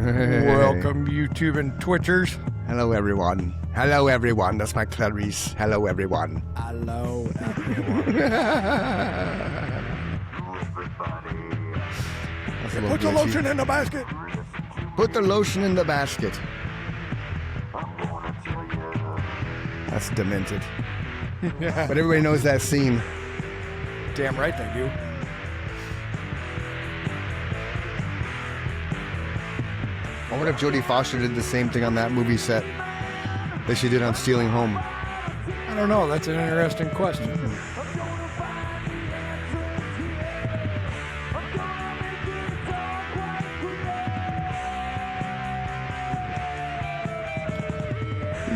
Welcome, YouTube and Twitchers. Hello, everyone. Hello, everyone. That's my Clarice. Hello, everyone. Hello, everyone. Put the lotion in the basket. Put the lotion in the basket. That's demented. But everybody knows that scene. Damn right they do. I wonder if Jodie Foster did the same thing on that movie set that she did on Stealing Home. I don't know. That's an interesting question.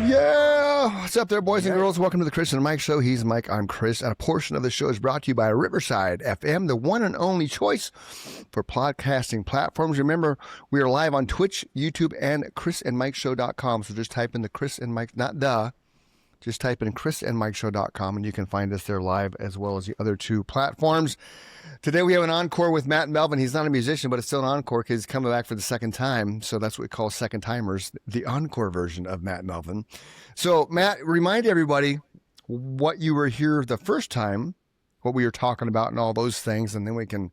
Yeah! What's up there, boys and girls? Welcome to the Chris and Mike Show. He's Mike, I'm Chris, and a portion of the show is brought to you by Riverside FM, the one and only choice for podcasting platforms. Remember, we are live on Twitch, YouTube, and chrisandmikeshow.com. So just type in the Chris and Mike, just type in chrisandmikeshow.com, and you can find us there live as well as the other two platforms. Today we have an encore with Matt Melvin. He's not a musician, but it's still an encore because he's coming back for the second time. So that's what we call second timers, the encore version of Matt Melvin. So Matt, remind everybody what you were here the first time, what we were talking about and all those things, and then we can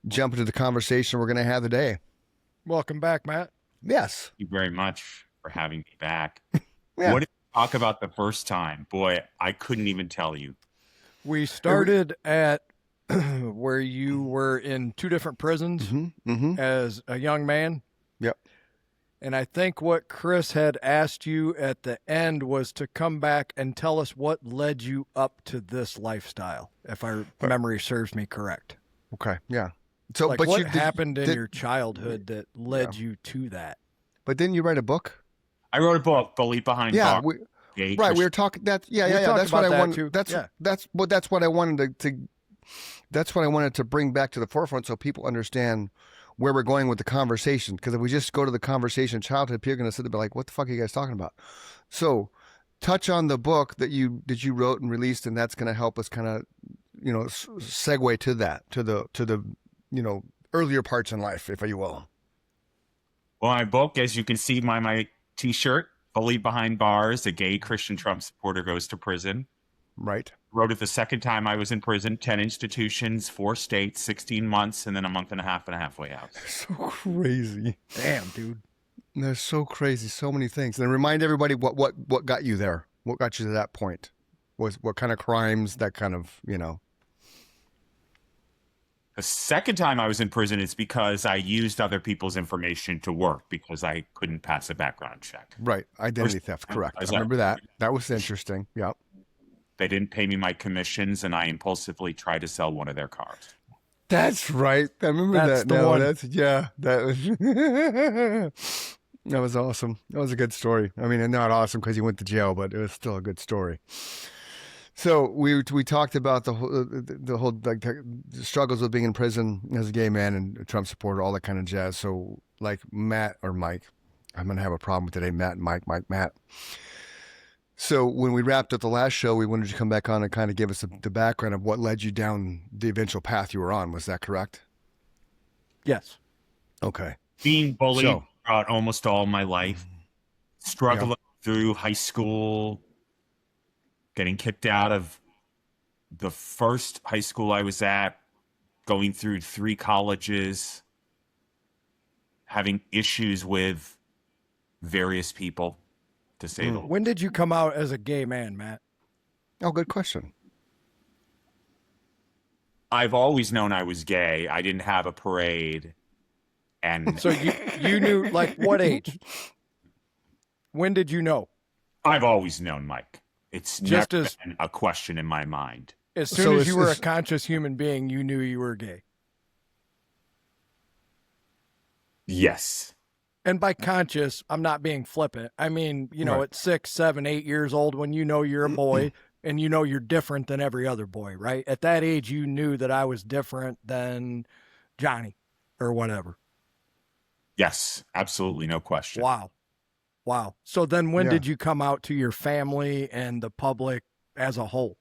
jump into the conversation we're going to have today. Welcome back, Matt. Yes. Thank you very much for having me back. Yeah. What did you talk about the first time? Boy, I couldn't even tell you. We started at where you were in two different prisons as a young man. Yep. And I think what Chris had asked you at the end was to come back and tell us what led you up to this lifestyle, if our memory serves me correct. Okay. Yeah. So, Like but what you happened in your childhood that led you to that? But didn't you write a book? I wrote a book, Believe Behind Yeah. Bars. Right. We were talking that. Yeah. That's what I wanted. That's what I wanted to. That's what I wanted to bring back to the forefront so people understand where we're going with the conversation. Because if we just go to the conversation of childhood, people are going to sit there and be like, what the fuck are you guys talking about? So touch on the book that you wrote and released, and that's going to help us kind of, segue to that, to the earlier parts in life, if you will. Well, my book, as you can see by my T-shirt, Believe Behind Bars, a gay Christian Trump supporter goes to prison. Right. Wrote it the second time I was in prison, 10 institutions, 4 states, 16 months, and then a month and a halfway out. So crazy. Damn, dude. They're so crazy. So many things. And remind everybody what got you there. What got you to that point? What kind of crimes, that kind of, The second time I was in prison is because I used other people's information to work because I couldn't pass a background check. Right. Identity theft. Correct. I remember that. That was interesting. Yeah. They didn't pay me my commissions, and I impulsively tried to sell one of their cars. That's right. I remember that. The one. That was awesome. That was a good story. I mean, not awesome because he went to jail, but it was still a good story. So we talked about the whole the struggles with being in prison as a gay man and a Trump supporter, all that kind of jazz. So like Matt or Mike, I'm gonna have a problem with today. Matt, Mike, Matt. So when we wrapped up the last show, we wanted you to come back on and kind of give us the background of what led you down the eventual path you were on. Was that correct? Yes. Okay. Being bullied throughout almost all my life, struggling through high school, getting kicked out of the first high school I was at, going through 3 colleges, having issues with various people, to say the least. When did you come out as a gay man, Matt? Oh, good question. I've always known I was gay. I didn't have a parade. And So you knew, like, what age? When did you know? I've always known, Mike. It's Just never as- been a question in my mind. As soon as you were a conscious human being, you knew you were gay. Yes. And by conscious, I'm not being flippant. I mean, at 6, 7, 8 years old, when you know you're a boy and you know you're different than every other boy, right? At that age, you knew that I was different than Johnny or whatever. Yes, absolutely. No question. Wow. So then when did you come out to your family and the public as a whole?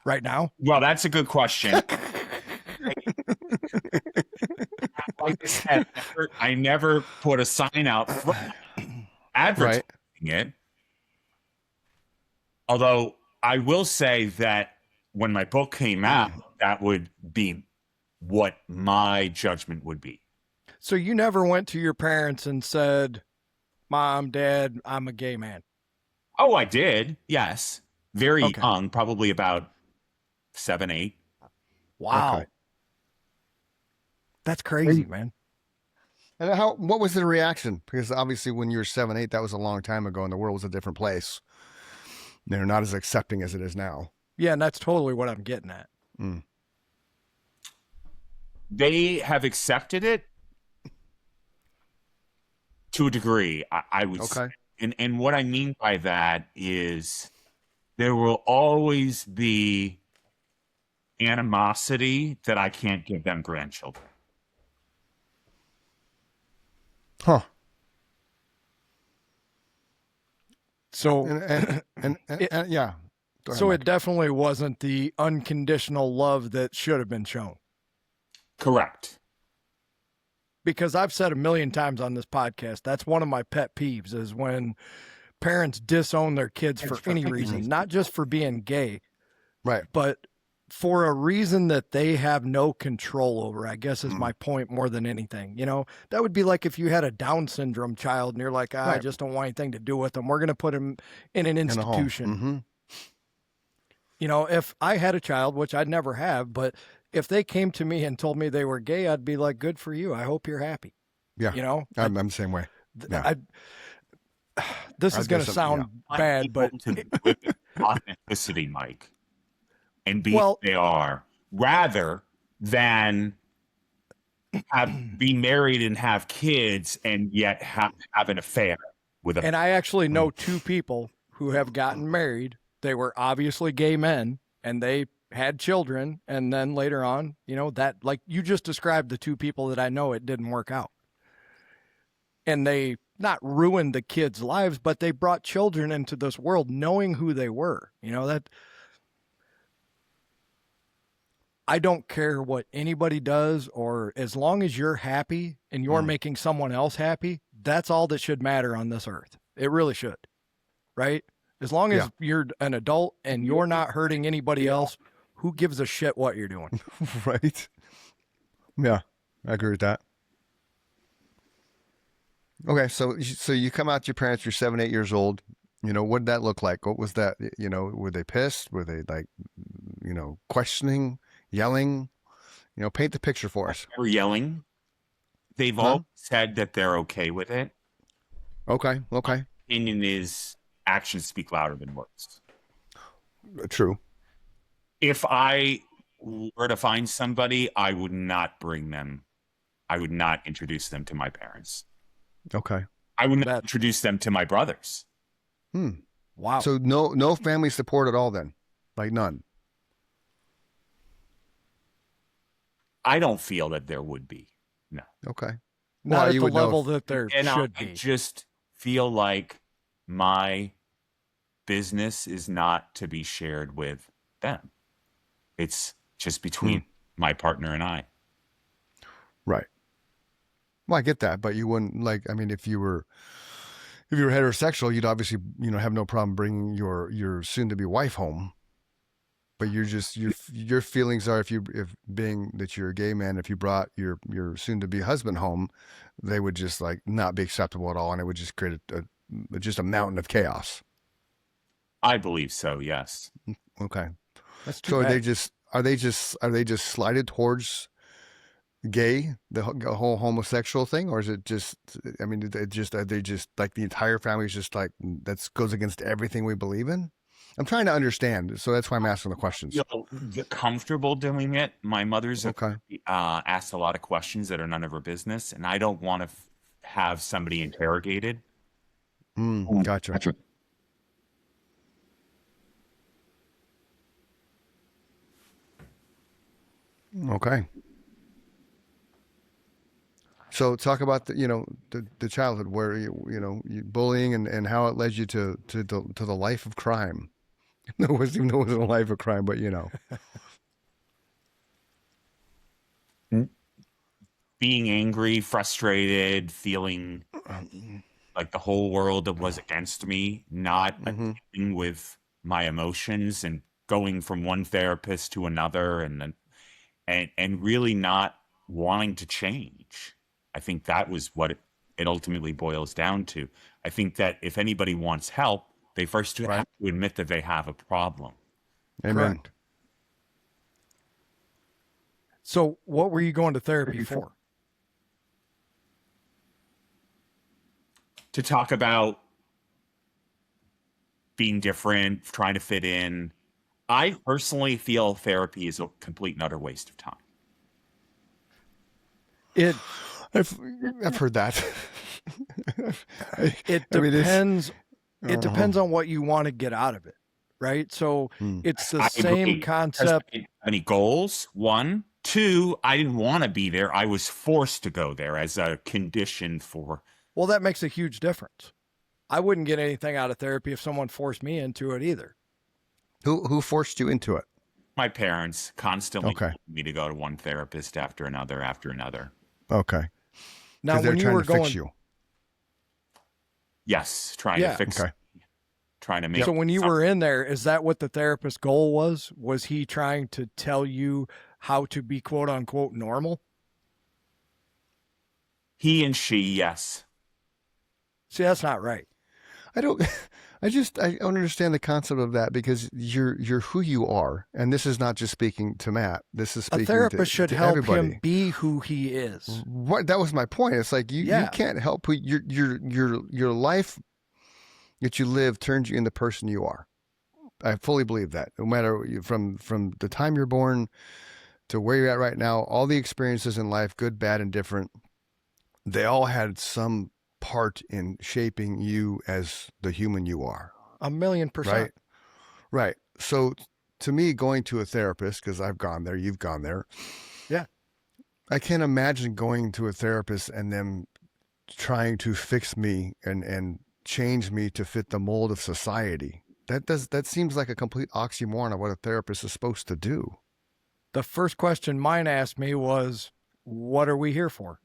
Right now? Well, that's a good question. I never put a sign out front advertising it. Although I will say that when my book came out, that would be what my judgment would be. So you never went to your parents and said, Mom, Dad, I'm a gay man. Oh, I did. Yes. Very young, probably about 7, 8. Wow. Okay. That's crazy, man. And what was the reaction? Because obviously when you were 7, 8, that was a long time ago and the world was a different place. They're not as accepting as it is now. Yeah, and that's totally what I'm getting at. Mm. They have accepted it to a degree, I would say. And what I mean by that is there will always be animosity that I can't give them grandchildren. Huh. So, yeah. Go ahead, so Mike. it definitely wasn't the unconditional love that should have been shown. Correct. Because I've said a million times on this podcast, that's one of my pet peeves is when parents disown their kids for any reason, not just for being gay, right? But for a reason that they have no control over, I guess is my point more than anything. You know, that would be like if you had a Down syndrome child and you're like, I just don't want anything to do with them. We're going to put him in an institution. You know, if I had a child, which I'd never have, but if they came to me and told me they were gay, I'd be like, good for you. I hope you're happy. Yeah. You know, I'm the same way. Yeah. This is going to sound bad, but authenticity, Mike, and be who they are, rather than be married and have kids and yet have an affair with a. And I actually know 2 people who have gotten married. They were obviously gay men and they had children. And then later on, you know, that like you just described the 2 people that I know, it didn't work out. And they not ruined the kids' lives, but they brought children into this world knowing who they were. You know, that I don't care what anybody does, or as long as you're happy and you're making someone else happy, that's all that should matter on this earth. It really should. Right? As long as you're an adult and you're not hurting anybody else, who gives a shit what you're doing? Right. Yeah, I agree with that. Okay, so you come out to your parents, you're 7, 8 years old. You know, what did that look like? What was that? You know, were they pissed? Were they like, you know, questioning, yelling? You know, paint the picture for us. They were yelling. They've all said that they're okay with it. Okay. Opinion is actions speak louder than words. True. If I were to find somebody, I would not bring them. I would not introduce them to my parents. Okay. I would not introduce them to my brothers. Wow. So no family support at all then? Like none? I don't feel that there would be. No. Okay. Not at the level that there should be. I just feel like my business is not to be shared with them. It's just between my partner and I. Right. Well, I get that, but you wouldn't if you were heterosexual, you'd obviously, you know, have no problem bringing your soon to be wife home. But your feelings are if being that you're a gay man, if you brought your soon to be husband home, they would just like not be acceptable at all, and it would just create just a mountain of chaos. I believe so. Yes. Okay. That's too so bad. Are they just slided towards gay, the whole homosexual thing, or is it just? I mean, are they just like the entire family is just like that goes against everything we believe in? I'm trying to understand, so that's why I'm asking the questions. Get comfortable doing it. My mother's Okay. Asked a lot of questions that are none of her business, and I don't want to have somebody interrogated. Gotcha. Okay. So talk about the childhood where you bullying and how it led you to the life of crime. No, it wasn't a life of crime, but being angry, frustrated, feeling like the whole world was against me, not dealing with my emotions and going from one therapist to another, and really not wanting to change. I think that was what it ultimately boils down to. I think that if anybody wants help, they first have to admit that they have a problem. Amen. Correct. So what were you going to therapy for? To talk about being different, trying to fit in. I personally feel therapy is a complete and utter waste of time. I've heard that. It depends. It depends on what you want to get out of it, right? So it's the same concept. I didn't have any goals, one. Two, I didn't want to be there. I was forced to go there as a condition for. Well, that makes a huge difference. I wouldn't get anything out of therapy if someone forced me into it either. Who forced you into it? My parents constantly told me to go to one therapist after another. Okay. Now, they're when you trying were to going, fix you. Yes, trying to fix. Okay. Trying to make. So when you were in there, is that what the therapist's goal was? Was he trying to tell you how to be quote unquote normal? He and she, yes. See, that's not right. I don't understand the concept of that, because you're who you are, and this is not just speaking to Matt. This is speaking a therapist should to help everybody. him be who he is. What, that was my point. It's like you can't help who your life that you live turns you into the person you are. I fully believe that. No matter from the time you're born to where you're at right now, all the experiences in life, good, bad, and different, they all had some part in shaping you as the human you are. 1,000,000%. Right. So to me, going to a therapist, because I've gone there, you've gone there. Yeah. I can't imagine going to a therapist and them trying to fix me and change me to fit the mold of society. That seems like a complete oxymoron of what a therapist is supposed to do. The first question mine asked me was, what are we here for?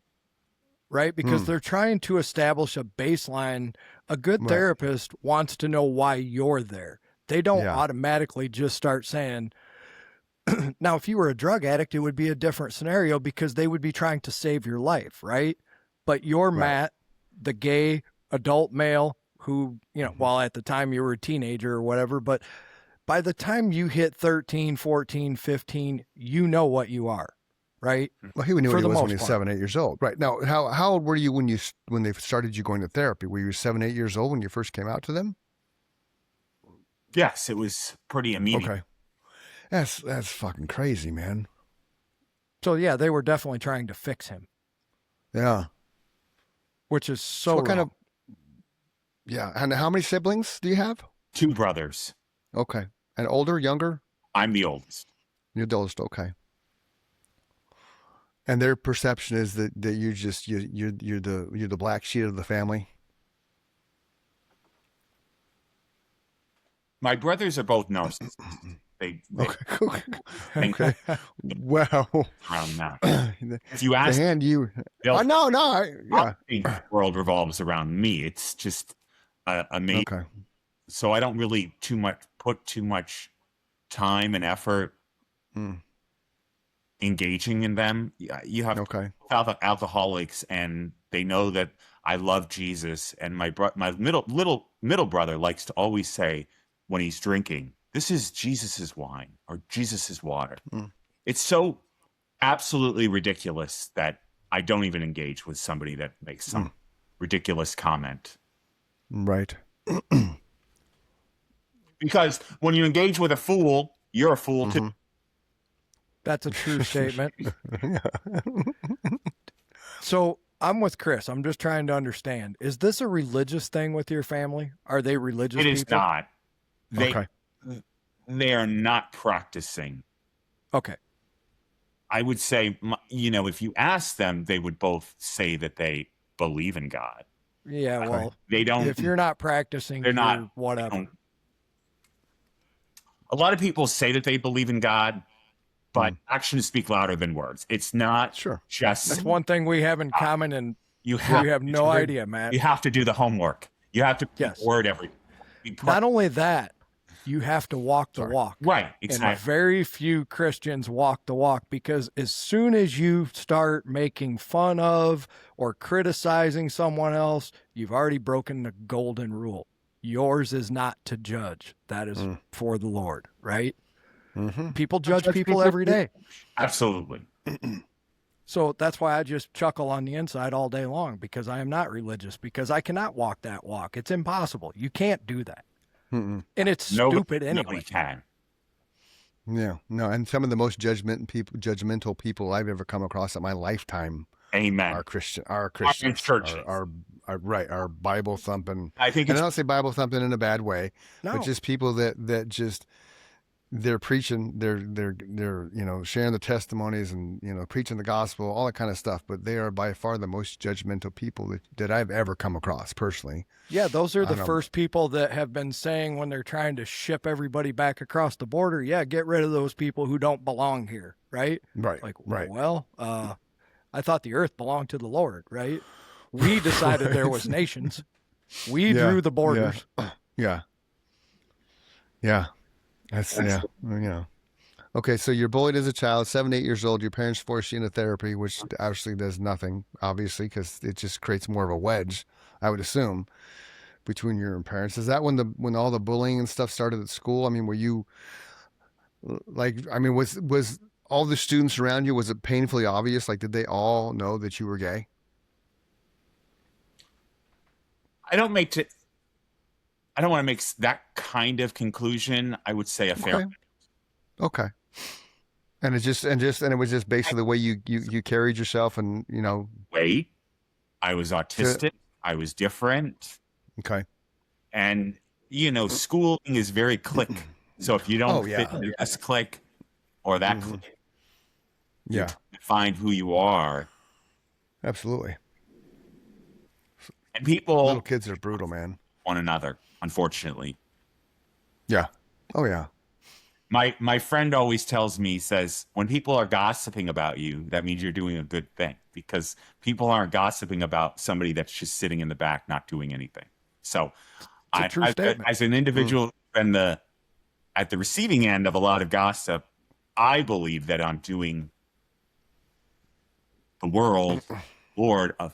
Right? Because they're trying to establish a baseline. A good therapist wants to know why you're there. They don't automatically just start saying, now, if you were a drug addict, it would be a different scenario because they would be trying to save your life, right? But you're Matt, the gay adult male who, while at the time you were a teenager or whatever, but by the time you hit 13, 14, 15, you know what you are. Right. Well, he knew what he was when he was 7, 8 years old. Right. Now, how old were you when they started you going to therapy? Were you 7, 8 years old when you first came out to them? Yes, it was pretty immediate. Okay. That's fucking crazy, man. So yeah, they were definitely trying to fix him. Yeah. Which is so what wrong. kind of? Yeah. And how many siblings do you have? 2 brothers. Okay. And older, younger? I'm the oldest. You're the oldest. Okay. And their perception is that you're the black sheep of the family. My brothers are both narcissists. They okay. Wow. Around that. If you ask, the world revolves around me. It's just amazing. Okay. So I don't really put too much time and effort engaging in them. You have alcoholics, and they know that I love Jesus. And my middle brother likes to always say when he's drinking, "This is Jesus's wine or Jesus's water." It's so absolutely ridiculous that I don't even engage with somebody that makes some ridiculous comment. Right. Because when you engage with a fool, you're a fool too. That's a true statement. So I'm with Chris. I'm just trying to understand. Is this a religious thing with your family? Are they religious people? It is not. They are not practicing. Okay. I would say, if you ask them, they would both say that they believe in God. Yeah, well, they don't. If you're not practicing, they're not. Whatever. A lot of people say that they believe in God. but actions speak louder than words. It's not just. That's one thing we have in common, and you have no idea, Matt. You have to do the homework. You have to word every. Not only that, you have to walk the walk. Right, exactly. And very few Christians walk the walk, because as soon as you start making fun of or criticizing someone else, you've already broken the golden rule. Yours is not to judge. That is for the Lord, right? Mm-hmm. People judge people every day. Absolutely. So that's why I just chuckle on the inside all day long, because I am not religious, because I cannot walk that walk. It's impossible. You can't do that. And it's stupid anyway. Nobody can. Yeah, no, and some of the most judgmental people I've ever come across in my lifetime, amen, are Christians, churches, are Bible thumping. I think, and I don't say Bible thumping in a bad way, no, but just people that just they're preaching, they're sharing the testimonies and preaching the gospel, all that kind of stuff. But they are by far the most judgmental people that I've ever come across personally. Yeah, those are the first people that have been saying, when they're trying to ship everybody back across the border, get rid of those people who don't belong here, right? Right. Like, right. Well, I thought the earth belonged to the Lord, right? We decided there was nations. We drew the borders. Yeah. That's Okay, so you're bullied as a child, 7, 8 years old. Your parents force you into therapy, which obviously does nothing, obviously, because it just creates more of a wedge, I would assume, between your parents. Is that when all the bullying and stuff started at school? I mean, were you was all the students around you, was it painfully obvious? Like, did they all know that you were gay? I don't want to make that kind of conclusion. I would say a fair. Okay. And it was just basically the way you carried yourself, and Wait, I was autistic. I was different. Okay. And schooling is very clique. So if you don't fit this clique or that clique, you find who you are. Absolutely. And little kids are brutal, man. One another, unfortunately. Yeah. Oh yeah. My friend always tells me, says, when people are gossiping about you, that means you're doing a good thing, because people aren't gossiping about somebody that's just sitting in the back not doing anything. So as an individual and at the receiving end of a lot of gossip, I believe that I'm doing the world, Lord, a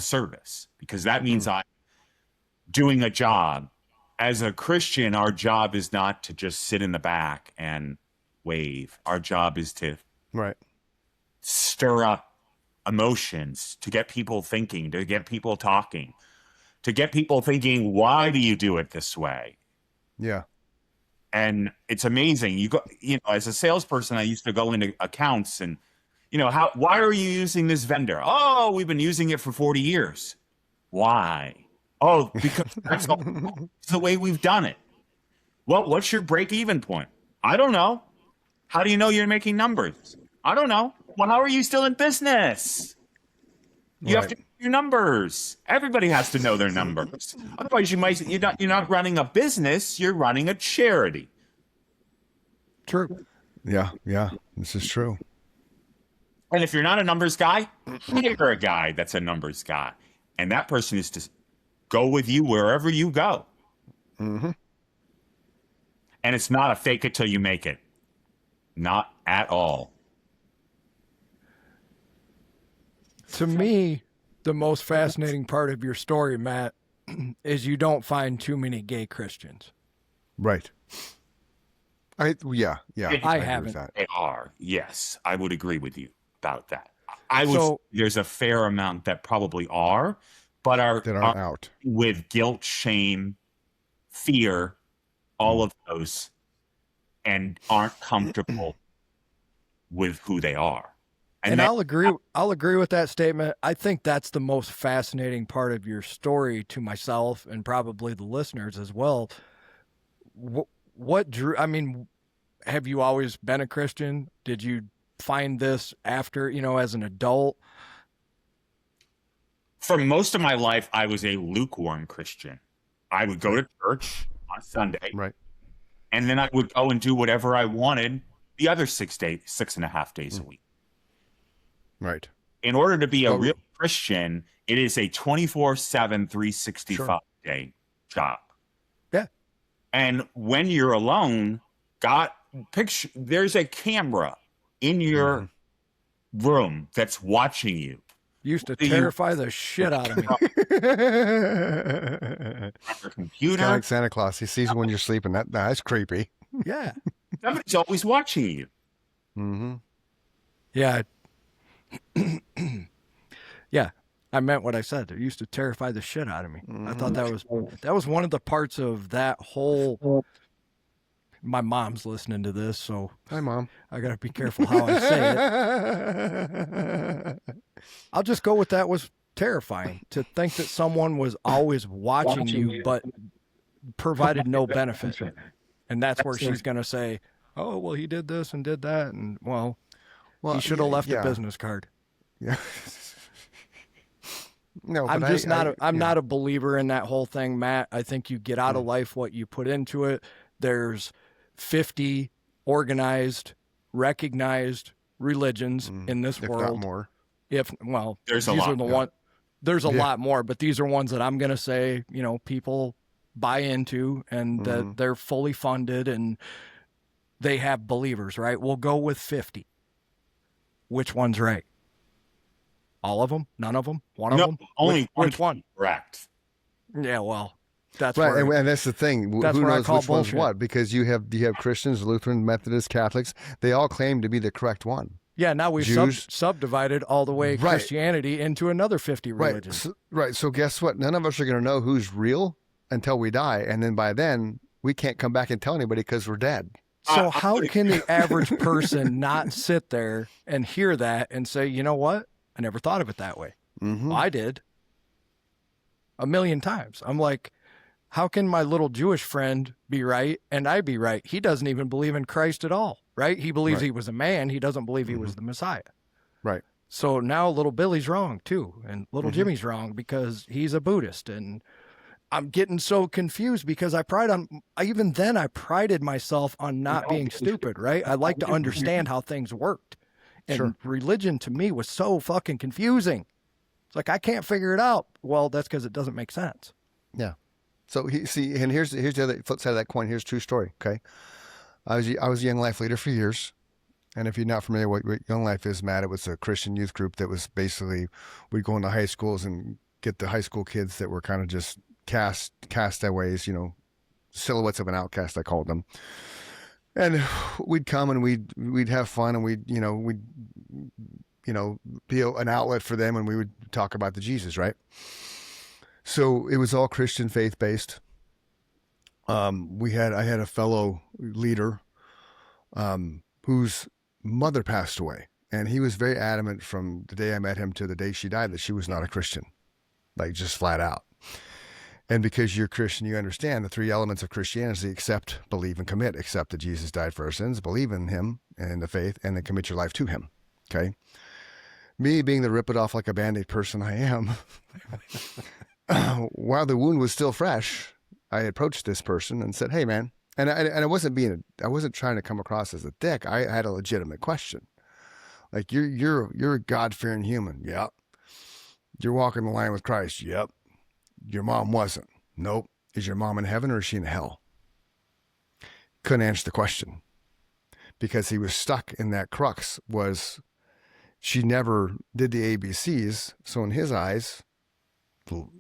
service, because that means I'm doing a job. As a Christian, our job is not to just sit in the back and wave. Our job is to stir up emotions, to get people thinking, to get people talking, to get people thinking, why do you do it this way? Yeah. And it's amazing. You go, as a salesperson, I used to go into accounts and, why are you using this vendor? Oh, we've been using it for 40 years. Why? Oh, because that's the way we've done it. Well, what's your break-even point? I don't know. How do you know you're making numbers? I don't know. Well, how are you still in business? You have to know your numbers. Everybody has to know their numbers. Otherwise, you're not running a business. You're running a charity. True. Yeah. This is true. And if you're not a numbers guy, hire a guy that's a numbers guy, and that person is to go with you wherever you go. Mm-hmm. And it's not a fake it till you make it. Not at all. To me, the most fascinating part of your story, Matt, is you don't find too many gay Christians. Right. I haven't. They are. Yes, I would agree with you about that. There's a fair amount that probably are, but are out with guilt, shame, fear, all of those, and aren't comfortable with who they are. And I'll agree with that statement. I think that's the most fascinating part of your story to myself and probably the listeners as well. What drew? I mean, have you always been a Christian? Did you find this after, as an adult? For most of my life, I was a lukewarm Christian. I would go to church on Sunday. Right. And then I would go and do whatever I wanted the other 6.5 days a week. Right. In order to be a real Christian, it is a 24/7, 365 day job. Yeah. And when you're alone, there's a camera in your room that's watching you. Used to terrify the shit out of me. Your computer. Kind of like Santa Claus. He sees when you're sleeping. That's creepy. Yeah. Somebody's always watching you. Mm-hmm. Yeah. Yeah. I meant what I said. It used to terrify the shit out of me. I thought that was one of the parts of that whole. My mom's listening to this, so Hi, Mom. I gotta be careful how I say it. I'll just go with that was terrifying to think that someone was always watching you, but provided no benefit. And that's where she's gonna say, "Oh, well, he did this and did that, and well he should have left a business card." Yeah. No, I'm just not a believer in that whole thing, Matt. I think you get out of life what you put into it. There's 50 organized, recognized religions in this world. If not more. There's a these lot. are the there's a lot more, but these are ones that I'm going to say, people buy into and that they're fully funded and they have believers, right? We'll go with 50. Which one's right? All of them? None of them? One of them? Only which one? Correct. Yeah, well, that's right, where, and that's the thing. that's Who where I knows call which one's bullshit. what? Because you have Christians, Lutherans, Methodists, Catholics. They all claim to be the correct one. Yeah, now we've Jews. subdivided all the way Right. Christianity into another 50 religions. So guess what? None of us are going to know who's real until we die, and then by then we can't come back and tell anybody because we're dead. So how can the average person not sit there and hear that and say, you know what? I never thought of it that way. Mm-hmm. Well, I did. A million times. I'm like, how can my little Jewish friend be right and I be right? He doesn't even believe in Christ at all, right? He believes he was a man. He doesn't believe he was the Messiah. Right. So now little Billy's wrong too. And little Jimmy's wrong because he's a Buddhist. And I'm getting so confused because I prided myself on not being stupid, right? I like to understand how things worked. And religion to me was so fucking confusing. It's like, I can't figure it out. Well, that's because it doesn't make sense. Yeah. So and here's the other flip side of that coin. Here's a true story. Okay. I was a Young Life leader for years. And if you're not familiar with what Young Life is, Matt, it was a Christian youth group that was basically, we'd go into high schools and get the high school kids that were kind of just castaways, silhouettes of an outcast, I called them. And we'd come and we'd have fun and we'd be an outlet for them and we would talk about the Jesus, right? So it was all Christian faith based. I had a fellow leader whose mother passed away, and he was very adamant from the day I met him to the day she died that she was not a Christian, like just flat out. And because you're Christian, you understand the three elements of Christianity: accept, believe, and commit. Accept that Jesus died for our sins, believe in him and in the faith, and then commit your life to him. Okay. Me being the rip it off like a Band-Aid person I am, while the wound was still fresh, I approached this person and said, "Hey, man," and I wasn't trying to come across as a dick. I had a legitimate question. Like, you're a God-fearing human. Yep. You're walking the line with Christ. Yep. Your mom wasn't. Nope. Is your mom in heaven or is she in hell? Couldn't answer the question because he was stuck in that crux. Was she never did the ABCs, so in his eyes, for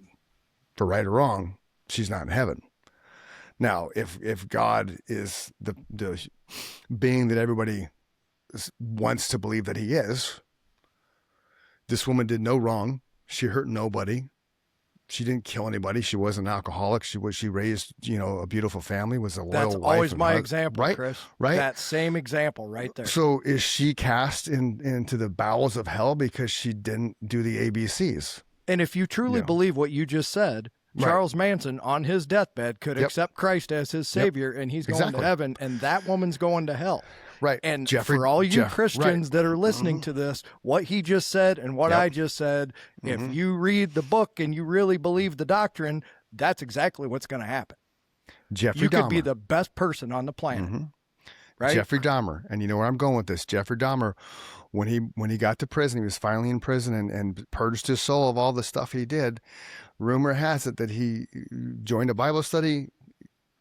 right or wrong, she's not in heaven. Now, if God is the being that everybody wants to believe that he is, this woman did no wrong. She hurt nobody. She didn't kill anybody. She was an alcoholic. She raised, a beautiful family, was a loyal wife. That's always my husband, example, right? Chris. Right? That same example right there. So is she cast into the bowels of hell because she didn't do the ABCs? And if you truly believe what you just said, Charles Manson on his deathbed could accept Christ as his savior and he's going to heaven, and that woman's going to hell. Right. And for all you Christians that are listening to this, what he just said and what I just said, if you read the book and you really believe the doctrine, that's exactly what's going to happen. Jeffrey you could Dahmer. be the best person on the planet. right? Jeffrey Dahmer. And you know where I'm going with this. Jeffrey Dahmer, when he got to prison, he was finally in prison and purged his soul of all the stuff he did. Rumor has it that he joined a Bible study,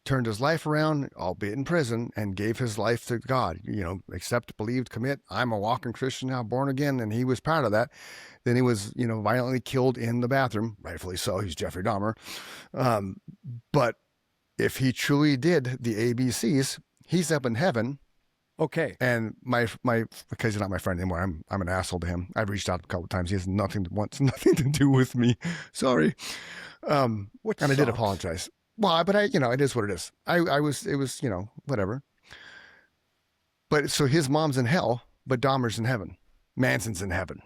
turned his life around, albeit in prison, and gave his life to God. Accept, believed, commit. I'm a walking Christian now, born again. And he was proud of that. Then he was, violently killed in the bathroom. Rightfully so. He's Jeffrey Dahmer. But if he truly did the ABCs, he's up in heaven. Okay. And because he's not my friend anymore, I'm an asshole to him. I've reached out a couple of times. He has wants nothing to do with me. Sorry. And I did apologize. Well, but it is what it is. It was, whatever. But so his mom's in hell, but Dahmer's in heaven. Manson's in heaven.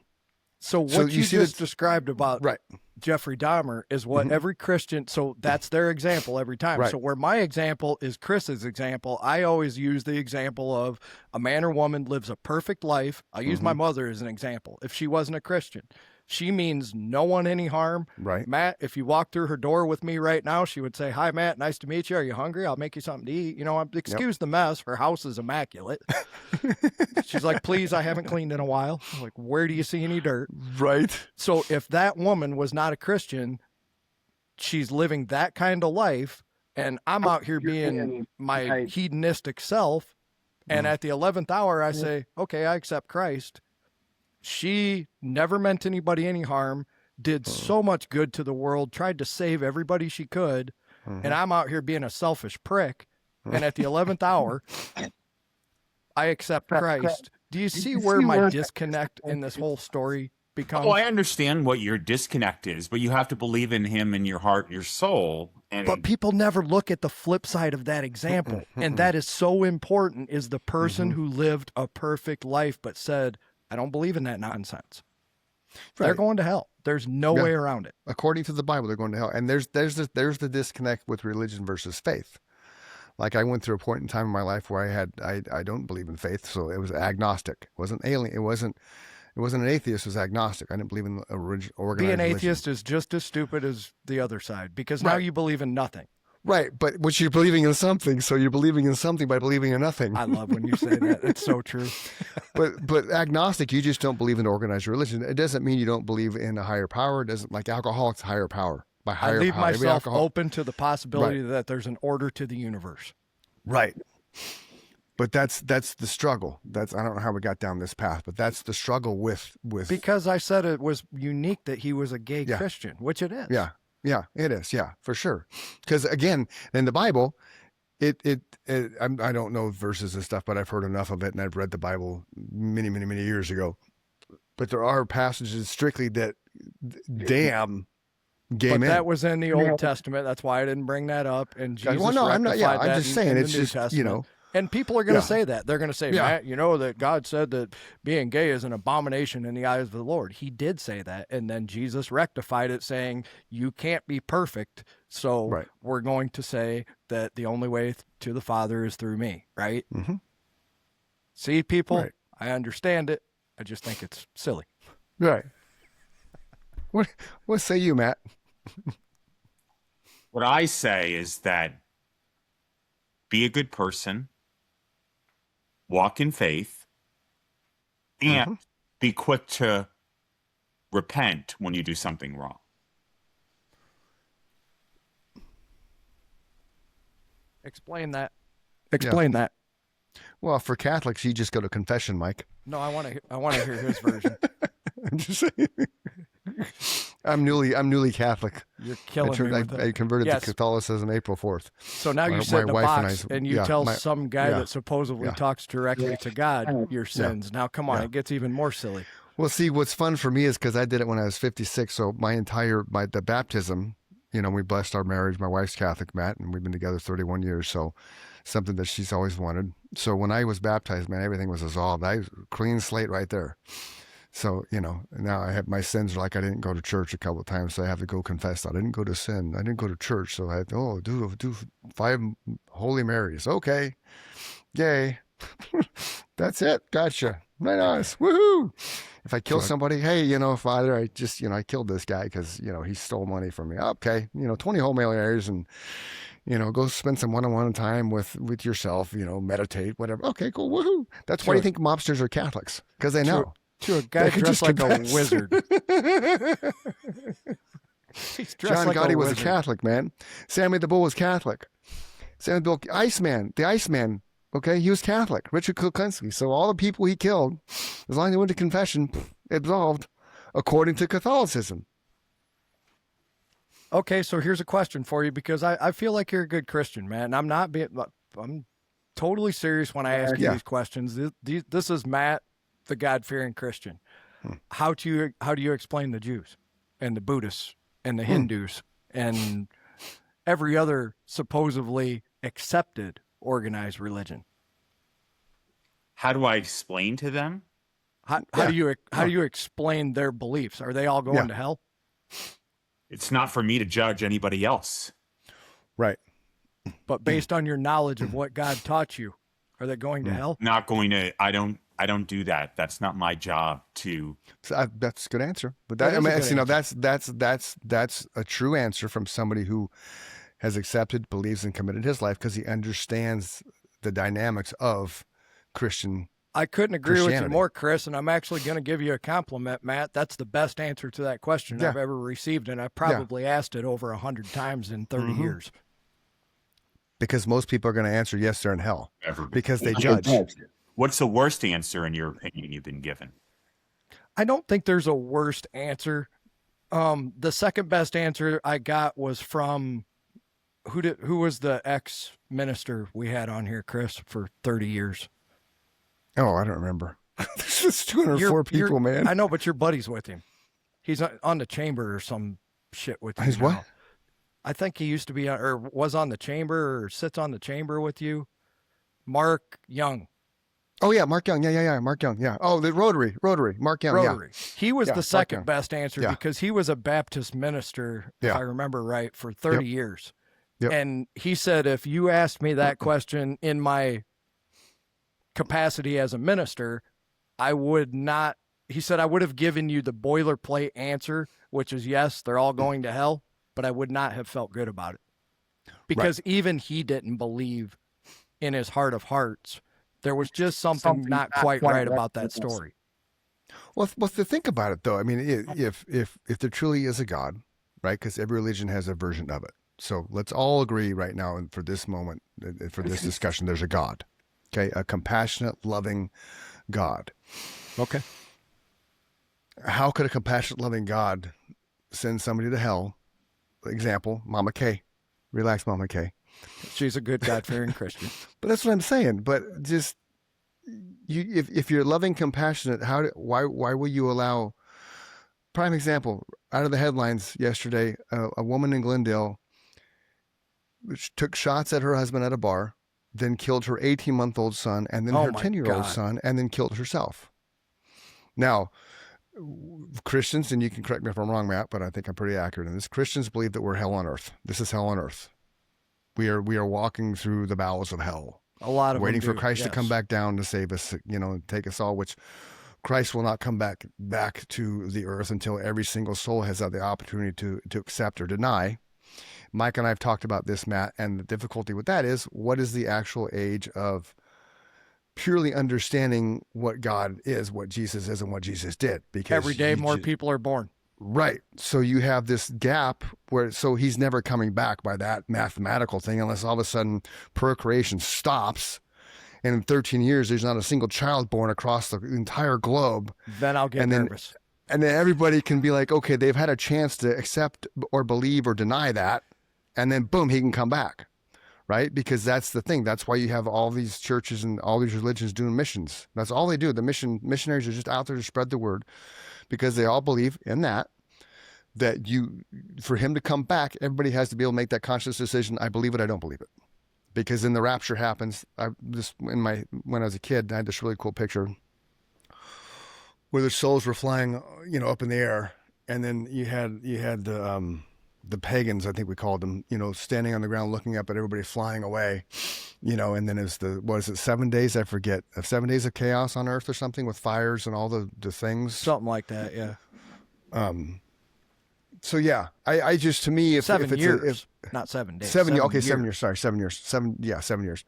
So what you just described about right. Jeffrey Dahmer is what every Christian, so that's their example every time. Right. So where my example is Chris's example, I always use the example of a man or woman lives a perfect life. I'll use my mother as an example. If she wasn't a Christian, she means no one any harm. Right. Matt, if you walk through her door with me right now, she would say, "Hi, Matt. Nice to meet you. Are you hungry? I'll make you something to eat." Excuse the mess. Her house is immaculate. She's like, "Please, I haven't cleaned in a while." I'm like, "Where do you see any dirt?" Right. So if that woman was not a Christian, she's living that kind of life, and I'm out here being my hedonistic self, and at the 11th hour, I say, "Okay, I accept Christ." She never meant anybody any harm, did so much good to the world, tried to save everybody she could, and I'm out here being a selfish prick. And at the 11th hour, I accept Christ. Do you see where my disconnect in this whole story becomes? Oh, I understand what your disconnect is, but you have to believe in him in your heart, your soul. But people never look at the flip side of that example. And that is so important, is the person who lived a perfect life but said, "I don't believe in that nonsense." Right. They're going to hell. There's no way around it. According to the Bible, they're going to hell. And there's the disconnect with religion versus faith. Like I went through a point in time in my life where I don't believe in faith, so it was agnostic. It wasn't alien. It wasn't an atheist. It was agnostic. I didn't believe in organized Being religion. atheist is just as stupid as the other side, because now you believe in nothing. Right, but what you're believing in something, so you're believing in something by believing in nothing. I love when you say that. It's so true. But agnostic, you just don't believe in organized religion. It doesn't mean you don't believe in a higher power. It doesn't, like alcoholics, higher power. By higher I leave power, myself open to the possibility that there's an order to the universe. Right. But that's the struggle. I don't know how we got down this path, but that's the struggle with because I said it was unique that he was a gay Christian, which it is. Yeah, it is. Yeah, for sure. Because again, in the Bible, I don't know verses and stuff, but I've heard enough of it, and I've read the Bible many, many, many years ago. But there are passages strictly that damn gay men. But that was in the Old Testament. That's why I didn't bring that up. And Jesus I'm not. Yeah, I'm just saying. It's just Testament. And people are going to say that. They're going to say, "Matt, you know that God said that being gay is an abomination in the eyes of the Lord." He did say that. And then Jesus rectified it, saying, "You can't be perfect. So we're going to say that the only way to the Father is through me." Right? Mm-hmm. See, people, I understand it. I just think it's silly. Right. What say you, Matt? What I say is that be a good person. Walk in faith, and be quick to repent when you do something wrong. Explain that. Explain that. Well, for Catholics, you just go to confession, Mike. No, I want to hear his version. I'm just saying. I'm newly Catholic. You're killing me. I converted to Catholicism April 4th. So now you sit in a box and you tell some guy that supposedly talks directly to God your sins. Now, come on, it gets even more silly. Well, see, what's fun for me is because I did it when I was 56. So the baptism, we blessed our marriage. My wife's Catholic, Matt, and we've been together 31 years. So something that she's always wanted. So when I was baptized, man, everything was dissolved. I was a clean slate right there. So, now I have my sins are like I didn't go to church a couple of times, so I have to go confess that. I didn't go to sin. I didn't go to church, so I have to, do 5 Holy Marys. Okay. Yay. That's it. Gotcha. Right on. Woohoo. If I kill somebody, hey, Father, I just, I killed this guy because, he stole money from me. Okay. 20 Holy Marys and, Go spend some one-on-one time with yourself, meditate, whatever. Okay, cool. Woohoo. That's why you think mobsters are Catholics, because they know. To a guy dressed like a wizard. He's dressed John like Gotti a was a wizard. Catholic, man. Sammy the Bull was Catholic. Sammy the Bull, the Iceman, okay, he was Catholic. Richard Kuklinski. So all the people he killed, as long as they went to confession, absolved, according to Catholicism. Okay, so here's a question for you, because I feel like you're a good Christian, man. I'm totally serious when I ask you these questions. This is Matt, the God-fearing Christian. How do you explain the Jews and the Buddhists and the Hindus and every other supposedly accepted organized religion? How do I explain to them? How do you explain their beliefs? Are they all going to hell? It's not for me to judge anybody else. Right. But based on your knowledge of what God taught you, are they going to hell? Not going to. I don't do that. That's not my job to. So that's a good answer. But that's a true answer from somebody who has accepted, believes, and committed his life because he understands the dynamics of Christian. I couldn't agree with you more, Chris, and I'm actually going to give you a compliment, Matt. That's the best answer to that question I've ever received, and I probably asked it over 100 times in 30 years. Because most people are going to answer yes, they're in hell. Because they judge. judge. What's the worst answer, in your opinion, you've been given? I don't think there's a worst answer. The second best answer I got was from who was the ex-minister we had on here, Chris, for 30 years? Oh, I don't remember. There's just 204 people, man. I know, but your buddy's with him. He's on the chamber or some shit with you. He's now. what? I think he used to be or was on the chamber or sits on the chamber with you. Mark Young. Oh, yeah, Mark Young. Yeah, Mark Young. Yeah. Oh, the Rotary. Mark Young. Rotary. Yeah. He was the second best answer because he was a Baptist minister, if I remember right, for 30 years. Yep. And he said, if you asked me that question in my capacity as a minister, I would not. He said, I would have given you the boilerplate answer, which is yes, they're all going to hell, but I would not have felt good about it because even he didn't believe in his heart of hearts. There was just something not quite right about that story. Well, to think about it, though, I mean, if there truly is a God, right? Because every religion has a version of it. So let's all agree right now, and for this moment, for this discussion, there's a God. Okay, a compassionate, loving God. Okay. How could a compassionate, loving God send somebody to hell? Example, Mama K. Relax, Mama K. She's a good God-fearing Christian. But that's what I'm saying. But just if you're loving, compassionate, why will you allow? Prime example, out of the headlines yesterday, a woman in Glendale which took shots at her husband at a bar, then killed her 18-month-old son, and then her 10-year-old son, and then killed herself. Now, Christians, and you can correct me if I'm wrong, Matt, but I think I'm pretty accurate in this. Christians believe that we're hell on earth. This is hell on earth. We are walking through the bowels of hell. A lot of waiting them for Christ to come back down to save us, take us all, which Christ will not come back to the earth until every single soul has had the opportunity to accept or deny. Mike and I have talked about this, Matt, and the difficulty with that is, what is the actual age of purely understanding what God is, what Jesus is, and what Jesus did? Because every day more people are born. Right. So you have this gap so he's never coming back by that mathematical thing, unless all of a sudden procreation stops. And in 13 years, there's not a single child born across the entire globe. Then I'll get nervous. And then everybody can be like, okay, they've had a chance to accept or believe or deny that. And then boom, he can come back. Right? Because that's the thing. That's why you have all these churches and all these religions doing missions. That's all they do. The missionaries are just out there to spread the word, because they all believe in that for him to come back, everybody has to be able to make that conscious decision. I believe it. I don't believe it. Because then the rapture happens. When I was a kid, I had this really cool picture where the souls were flying, up in the air. And then you had the pagans, I think we called them, standing on the ground looking up at everybody flying away, and then it's 7 days? I forget. 7 days of chaos on earth or something with fires and all the things. Something like that, yeah. So yeah, I just, to me, if 7 it's years, not 7 days. 7 years, okay, years. 7 years. Sorry, 7 years. 7 years.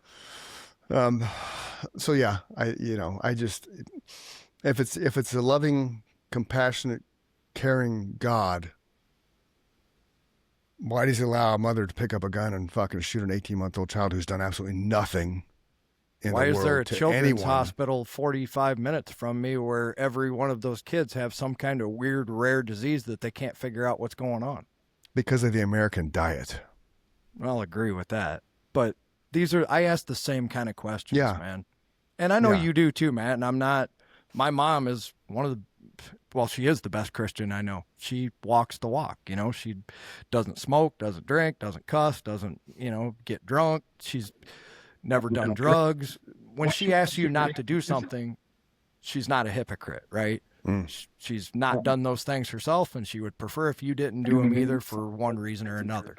So yeah, I just, if it's a loving, compassionate, caring God, why does he allow a mother to pick up a gun and fucking shoot an 18-month-old child who's done absolutely nothing in Why the is world there a to children's anyone? hospital 45 minutes from me where every one of those kids have some kind of weird, rare disease that they can't figure out what's going on? Because of the American diet. I'll agree with that. But I ask the same kind of questions, Yeah. man. And I know Yeah. you do too, Matt. And I'm not, my mom is she is the best Christian I know. She walks the walk, she doesn't smoke, doesn't drink, doesn't cuss, doesn't, get drunk. She's never done drugs. When she asks you not to do something, she's not a hypocrite, right? She's not done those things herself, and she would prefer if you didn't do them either for one reason or another.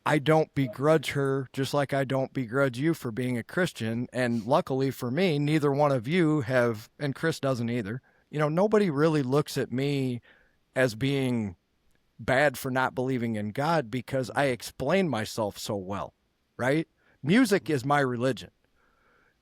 I don't begrudge her, just like I don't begrudge you for being a Christian. And luckily for me, neither one of you have, and Chris doesn't either. Nobody really looks at me as being bad for not believing in God because I explain myself so well, right? Music is my religion.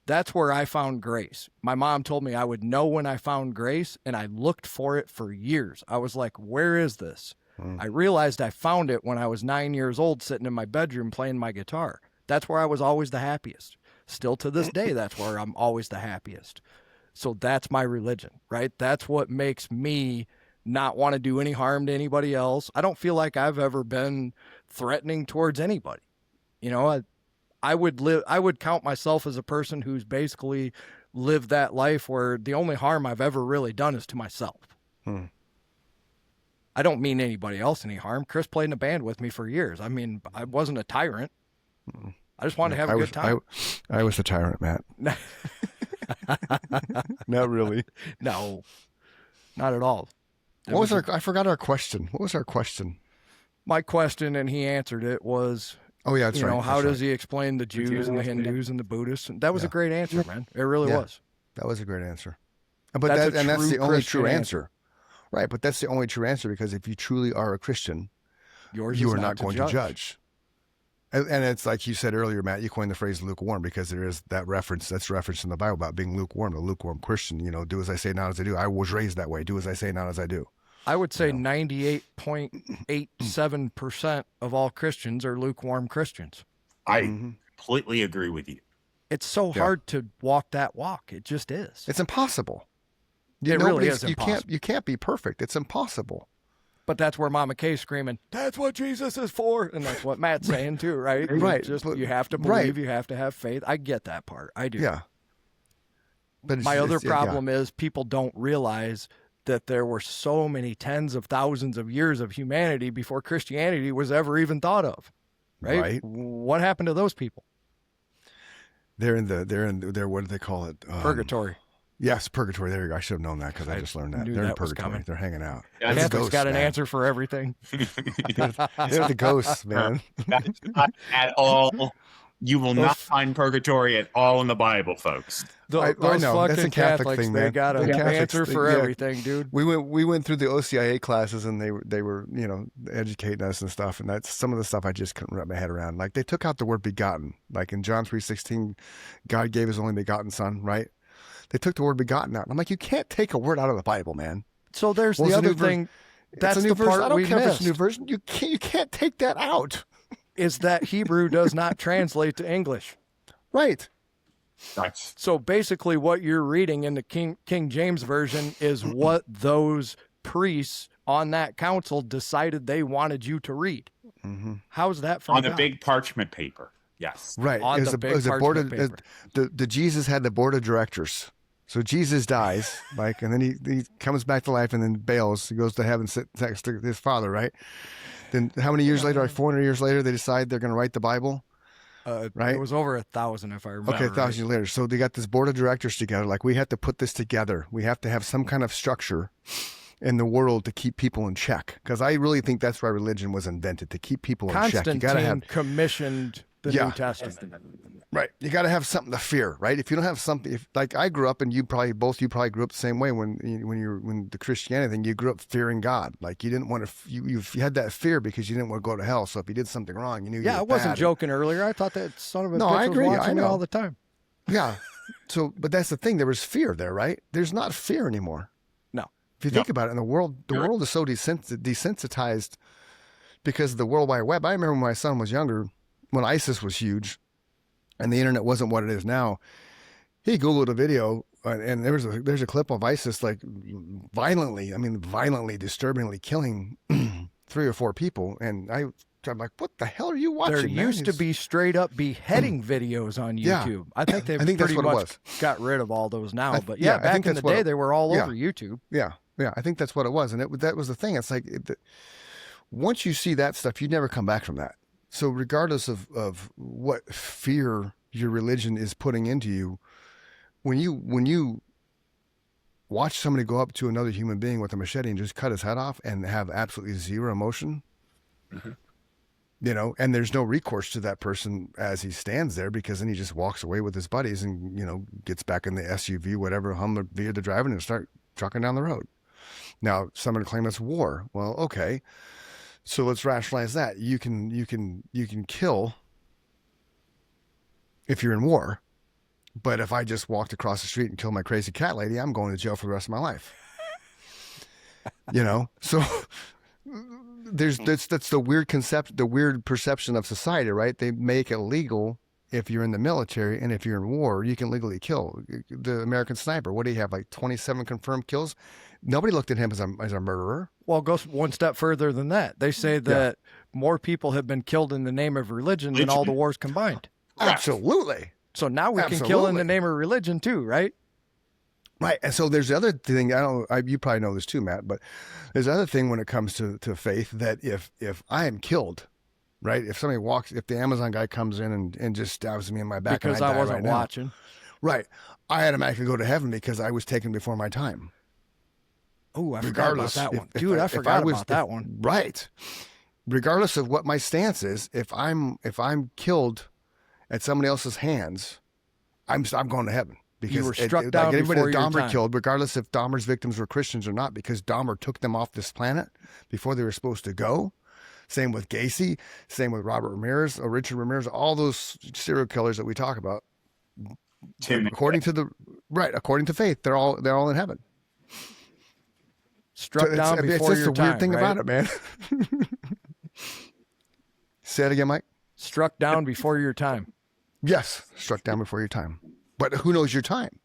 That's where I found grace. My mom told me I would know when I found grace, and I looked for it for years. I was like, where is this? I realized I found it when I was 9 years old, sitting in my bedroom playing my guitar. That's where I was always the happiest. Still to this day, that's where I'm always the happiest. So that's my religion, right? That's what makes me not want to do any harm to anybody else. I don't feel like I've ever been threatening towards anybody. I would count myself as a person who's basically lived that life where the only harm I've ever really done is to myself. I don't mean anybody else any harm. Chris played in a band with me for years. I mean, I wasn't a tyrant. I just wanted to have a good time. I was the tyrant, Matt. Not really. No, not at all. I forgot our question. What was our question? My question, and he answered it, was, oh yeah, that's right. How does he explain the Jews and the Hindus and the Buddhists? And that was a great answer, man. It really was. That was a great answer. But that's the only Christian true answer. Right, but that's the only true answer, because if you truly are a Christian, you are not going to judge. And it's like you said earlier, Matt, you coined the phrase lukewarm because there is that reference, that's referenced in the Bible about being lukewarm, the lukewarm Christian, do as I say, not as I do. I was raised that way. Do as I say, not as I do. I would say 98.87% of all Christians are lukewarm Christians. I completely agree with you. It's so hard to walk that walk. It just is. It's impossible. It really is impossible. You can't be perfect. It's impossible. But that's where Mama Kay's screaming, that's what Jesus is for. And that's what Matt's saying too, right? Right. You have to believe, you have to have faith. I get that part. I do. Yeah. But my other problem is people don't realize that there were so many tens of thousands of years of humanity before Christianity was ever even thought of. Right? What happened to those people? They're in what do they call it? Purgatory. Yes, purgatory. There you go. I should have known that because I just learned that. They're in purgatory. They're hanging out. Yeah, Catholics got an answer for everything. They're the ghosts, man. That's not at all. You will not find purgatory at all in the Bible, folks. I know. That's a Catholic thing, man. They got an answer for everything, dude. We went through the OCIA classes, and they were educating us and stuff, and that's some of the stuff I just couldn't wrap my head around. Like they took out the word begotten, like in John 3:16, God gave His only begotten Son, right? They took the word begotten out. I'm like, you can't take a word out of the Bible, man. So there's the other thing. That's the part I don't care if it's missed. a new version. You can't take that out. Is that Hebrew does not translate to English. Right. So basically what you're reading in the King James Version is what those priests on that council decided they wanted you to read. How's that from on the God? big parchment paper? Yes. Right. On the big parchment paper. The Jesus had the board of directors. So Jesus dies, and then he comes back to life and then bails. He goes to heaven, sit next to his father, right? Then how many years later, like 400 years later, they decide they're going to write the Bible? Right? It was over 1,000, if I remember. Okay, 1,000 years later. So they got this board of directors together. Like, we have to put this together. We have to have some kind of structure in the world to keep people in check. Because I really think that's why religion was invented, to keep people in check. You got to have commissioned the New Testament. Right. You got to have something to fear, right? If you don't have something, if like I grew up, and you probably grew up the same way when the Christianity thing, you grew up fearing God. Like you didn't want to, you had that fear because you didn't want to go to hell. So if you did something wrong, you knew. Yeah, you I were wasn't bad. joking earlier. I thought that son of a No, bitch I agree. was watching I me know. all the time. Yeah. So, but that's the thing. There was fear there, right? There's not fear anymore. No. If you think about it, in the world is so desensitized because of the World Wide Web. I remember when my son was younger, when ISIS was huge, and the internet wasn't what it is now. He Googled a video, and there's a clip of ISIS like violently, disturbingly killing 3 or 4 people, and I'm like, what the hell are you watching? There used to be straight up beheading videos on YouTube. Yeah. I think they've that's pretty what it much was. got rid of all those now. But I back think in that's the what day, it- they were all yeah. over YouTube. Yeah, I think that's what it was, and that was the thing. It's like once you see that stuff, you never come back from that. So regardless of what fear your religion is putting into you, when you watch somebody go up to another human being with a machete and just cut his head off and have absolutely zero emotion, and there's no recourse to that person as he stands there, because then he just walks away with his buddies and, gets back in the SUV, whatever Hummer they're driving, and start trucking down the road. Now, someone claim it's war. Well, okay. So let's rationalize that. You can kill if you're in war, but if I just walked across the street and killed my crazy cat lady, I'm going to jail for the rest of my life. So that's the weird concept, the weird perception of society, right? They make it legal if you're in the military, and if you're in war, you can legally kill. The American Sniper, what do you have, like 27 confirmed kills? Nobody looked at him as a murderer. Well, go one step further than that. They say that more people have been killed in the name of religion than all the wars combined. Absolutely. So now we can kill in the name of religion too, right? Right. And so there's the other thing, you probably know this too, Matt, but there's the other thing when it comes to faith, that if I am killed, right? If the Amazon guy comes in and just stabs me in my back because and I wasn't watching. Right. I automatically go to heaven because I was taken before my time. Oh, I forgot about that one. Dude, I forgot about that one. Right. Regardless of what my stance is, if I'm killed at somebody else's hands, I'm going to heaven. Because you were struck down like everybody before that Dahmer your time. killed, regardless if Dahmer's victims were Christians or not, because Dahmer took them off this planet before they were supposed to go. Same with Gacy, same with Robert Ramirez or Richard Ramirez, all those serial killers that we talk about. According to faith, they're all in heaven. Struck down before your time. It's just a weird thing about it, man. Say it again, Mike. Struck down before your time. Yes, struck down before your time. But who knows your time?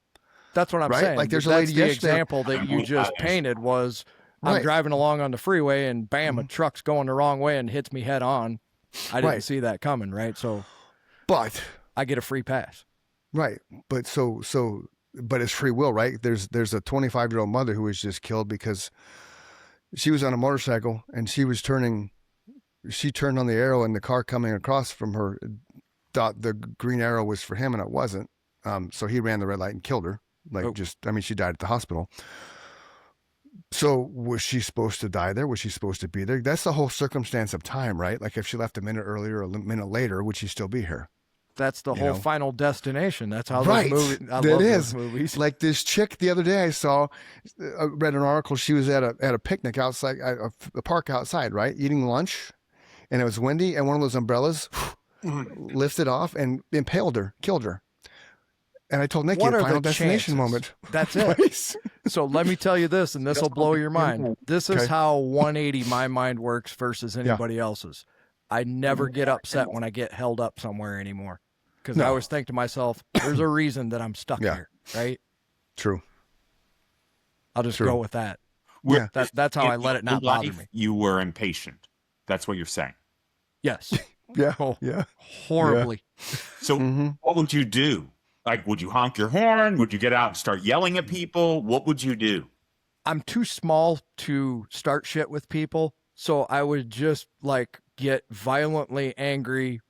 That's what I'm saying. Like there's That's a lady the example that you just painted was I'm driving along on the freeway and bam, a truck's going the wrong way and hits me head on. I didn't see that coming, right? So, but I get a free pass. Right. But but it's free will, right? There's a 25-year-old mother who was just killed because she was on a motorcycle and she turned on the arrow, and the car coming across from her thought the green arrow was for him and it wasn't. So he ran the red light and killed her. She died at the hospital. So was she supposed to die there? Was she supposed to be there? That's the whole circumstance of time, right? Like if she left a minute earlier or a minute later, would she still be here? That's the whole Final Destination. That's how right. those movies. I love those movies. Like this chick the other day, I read an article. She was at a picnic outside, a park outside, right, eating lunch, and it was windy, and one of those umbrellas lifted off and impaled her, killed her. And I told Nikki, what are Final the Destination chances? moment. That's it. So let me tell you this, and this will blow your mind. This is how 180 my mind works versus anybody else's. I never get upset when I get held up somewhere anymore, because I always think to myself, there's a reason that I'm stuck here, right? True. I'll just go with that. Yeah. That's how I let it not bother me. You were impatient. That's what you're saying. Yes. Yeah. Horribly. So what would you do? Like, would you honk your horn? Would you get out and start yelling at people? What would you do? I'm too small to start shit with people, so I would just get violently angry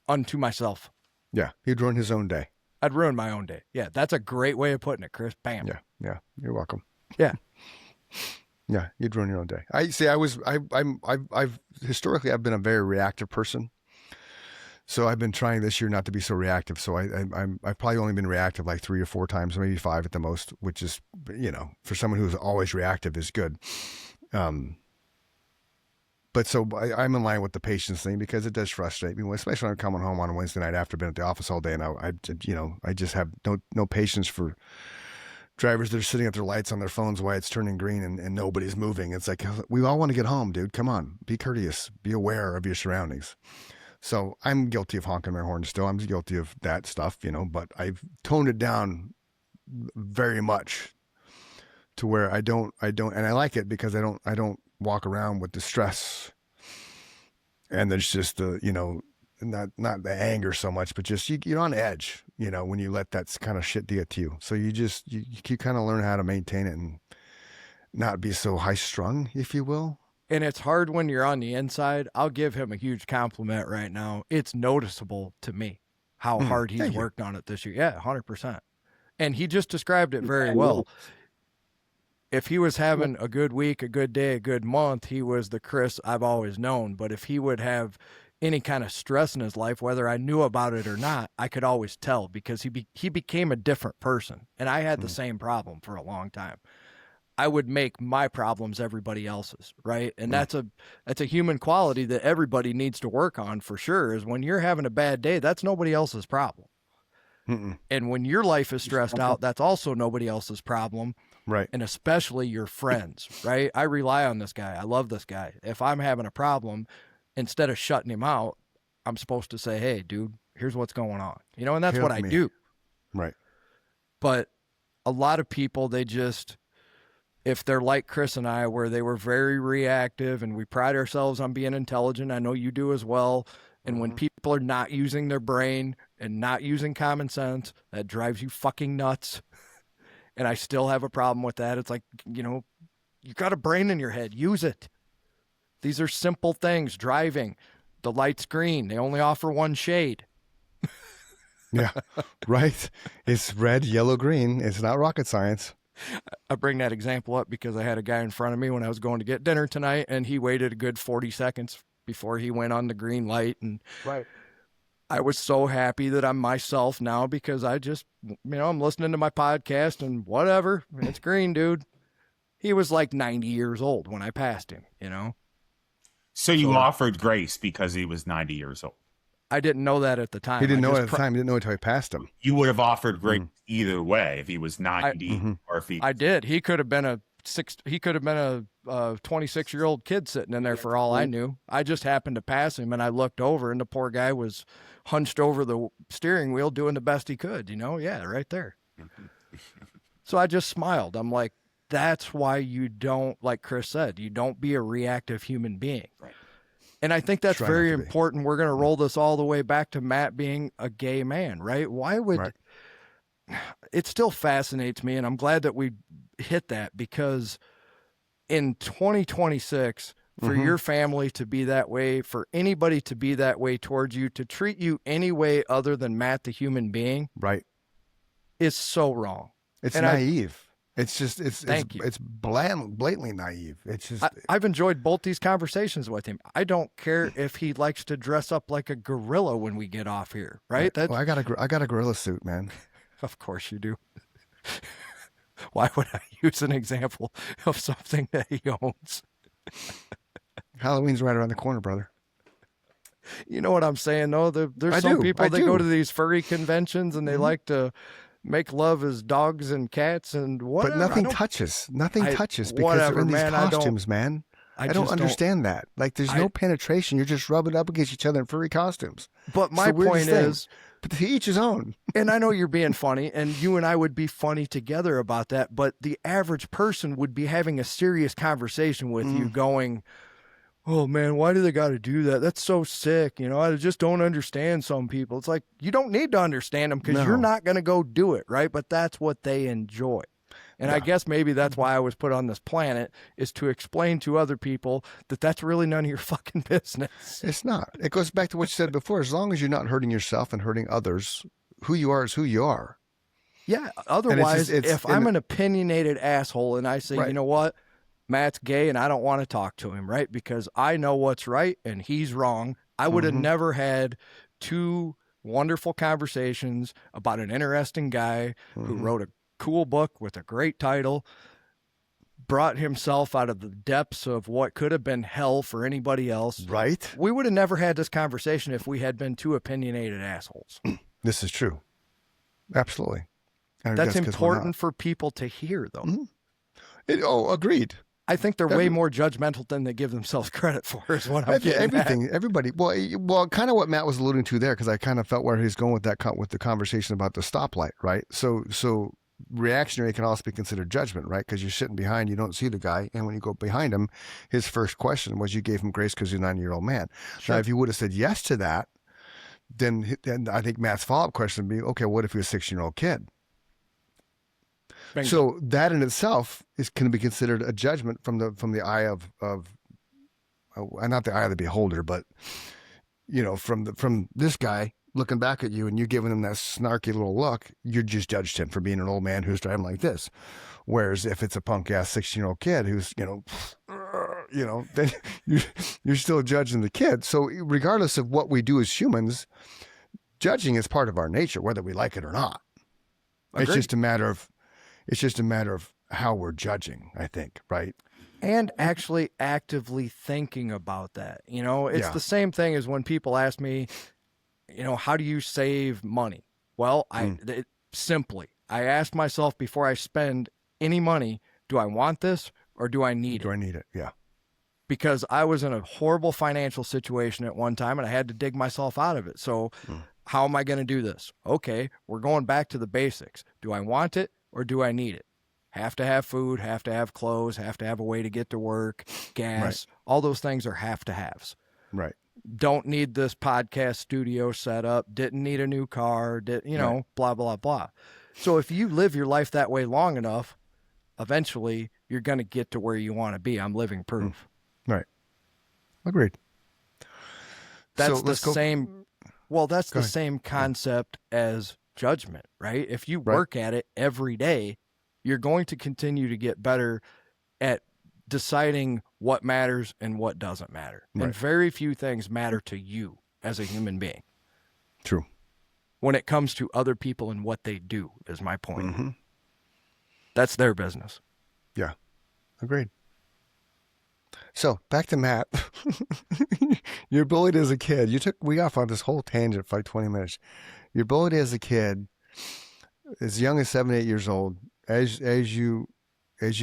unto myself. Yeah, he'd ruin his own day. I'd ruin my own day. Yeah, that's a great way of putting it, Chris. Bam. Yeah. You're welcome. Yeah. Yeah, you'd ruin your own day. I've historically I've been a very reactive person. So I've been trying this year not to be so reactive. So I've probably only been reactive like 3 or 4 times, maybe 5 at the most, which is, for someone who's always reactive is good. But so I'm in line with the patience thing because it does frustrate me, especially when I'm coming home on a Wednesday night after being at the office all day, and I just have no patience for drivers that are sitting at their lights on their phones while it's turning green and nobody's moving. It's like, we all want to get home, dude. Come on, be courteous, be aware of your surroundings. So I'm guilty of honking my horn still. I'm guilty of that stuff, but I've toned it down very much to where I don't, and I like it because I don't walk around with the stress. And there's just not the anger so much, but just you're on edge, when you let that kind of shit get to you. So you kind of learn how to maintain it and not be so high strung, if you will. And it's hard when you're on the inside. I'll give him a huge compliment right now. It's noticeable to me how hard he's worked on it this year. Yeah, 100%. And he just described it very well. If he was having a good week, a good day, a good month, he was the Chris I've always known. But if he would have any kind of stress in his life, whether I knew about it or not, I could always tell because he became a different person. And I had the same problem for a long time. I would make my problems everybody else's, right? And that's a human quality that everybody needs to work on for sure, is when you're having a bad day, that's nobody else's problem. And when your life is stressed out, that's also nobody else's problem. Right. And especially your friends, right? I rely on this guy. I love this guy. If I'm having a problem, instead of shutting him out, I'm supposed to say, hey, dude, here's what's going on. And that's what I do. Right. But a lot of people, they just, if they're like Chris and I, where they were very reactive and we pride ourselves on being intelligent, I know you do as well. And when people are not using their brain and not using common sense, that drives you fucking nuts. And I still have a problem with that. It's like, you got a brain in your head. Use it. These are simple things. Driving. The light's green. They only offer one shade. Yeah, right. It's red, yellow, green. It's not rocket science. I bring that example up because I had a guy in front of me when I was going to get dinner tonight, and he waited a good 40 seconds before he went on the green light. And I was so happy that I'm myself now because I just, I'm listening to my podcast and whatever. It's green, dude. He was like 90 years old when I passed him, So you offered grace because he was 90 years old. I didn't know that at the time. He didn't know it at the time. He didn't know it until he passed him. You would have offered grace either way if he was 90 or if he. I did. He could have been a 26-year-old kid sitting in there for all I knew. I just happened to pass him, and I looked over, and the poor guy was hunched over the steering wheel doing the best he could. Yeah, right there. So I just smiled. I'm like, that's why you don't, like Chris said, you don't be a reactive human being. Right. And I think that's very important. We're going to roll this all the way back to Matt being a gay man, right? Why would it still fascinates me, and I'm glad that we hit that, because in 2026, for your family to be that way, for anybody to be that way towards you, to treat you any way other than Matt the human being, is so wrong. It's naive. It's just, it's blatantly naive. It's just, I've enjoyed both these conversations with him. I don't care if he likes to dress up like a gorilla when we get off here, right? Well, I got a gorilla suit, man. Of course you do. Why would I use an example of something that he owns? Halloween's right around the corner, brother. You know what I'm saying, though? There's some people that go to these furry conventions and they like to make love as dogs and cats and whatever. But nothing touches. Nothing touches because they're in these costumes, man. I don't understand that. Like, there's no penetration. You're just rubbing up against each other in furry costumes. But my point is, but to each his own. And I know you're being funny, and you and I would be funny together about that, but the average person would be having a serious conversation with you going, oh man, why do they got to do that? That's so sick. I just don't understand some people. It's like, you don't need to understand them because you're not going to go do it, right? But that's what they enjoy. And I guess maybe that's why I was put on this planet, is to explain to other people that that's really none of your fucking business. It's not. It goes back to what you said before. As long as you're not hurting yourself and hurting others, who you are is who you are. Yeah. Otherwise, if I'm an opinionated asshole and I say, you know what? Matt's gay and I don't want to talk to him, right? Because I know what's right and he's wrong. I would have never had 2 wonderful conversations about an interesting guy who wrote a cool book with a great title, brought himself out of the depths of what could have been hell for anybody else. Right. We would have never had this conversation if we had been 2 opinionated assholes. This is true. Absolutely. And That's important for people to hear, though. Agreed. I think they're way more judgmental than they give themselves credit for, is what I'm getting at. Everybody. Well, kind of what Matt was alluding to there, because I kind of felt where he's going with that, with the conversation about the stoplight, right? So reactionary can also be considered judgment, right? Because you're sitting behind, you don't see the guy, and when you go behind him, his first question was you gave him grace because he's a 9-year-old man. Sure. Now, if you would have said yes to that, then I think Matt's follow-up question would be, okay, what if he was a 16-year-old kid? Bingo. So that in itself can be considered a judgment from the eye of not the eye of the beholder, but from this guy looking back at you and you giving him that snarky little look, you just judged him for being an old man who's driving like this. Whereas if it's a punk ass 16-year-old kid who's then you're still judging the kid. So regardless of what we do as humans, judging is part of our nature, whether we like it or not. Agreed. It's just a matter of how we're judging, I think, right? And actually actively thinking about that. It's the same thing as when people ask me, how do you save money? Well, simply, I ask myself before I spend any money, do I want this or do I need it? Do I need it? Yeah. Because I was in a horrible financial situation at one time and I had to dig myself out of it. So how am I going to do this? Okay, we're going back to the basics. Do I want it or do I need it? Have to have food, have to have clothes, have to have a way to get to work, gas, Right. All those things are have to haves. Right. Don't need this podcast studio set up, didn't need a new car, Right. blah, blah, blah. So if you live your life that way long enough, eventually you're going to get to where you want to be. I'm living proof. Right. Agreed. That's So the same. Well, that's Go the ahead. same concept as judgment, right? If you Right. work at it every day, you're going to continue to get better at deciding what matters and what doesn't matter. Right. And very few things matter to you as a human being. True. When it comes to other people and what they do, is my point. Mm-hmm. That's their business. Yeah. Agreed. So back to Matt. You're bullied as a kid. We got on this whole tangent for like 20 minutes. You're bullied as a kid, as young as 7, 8 years old. As you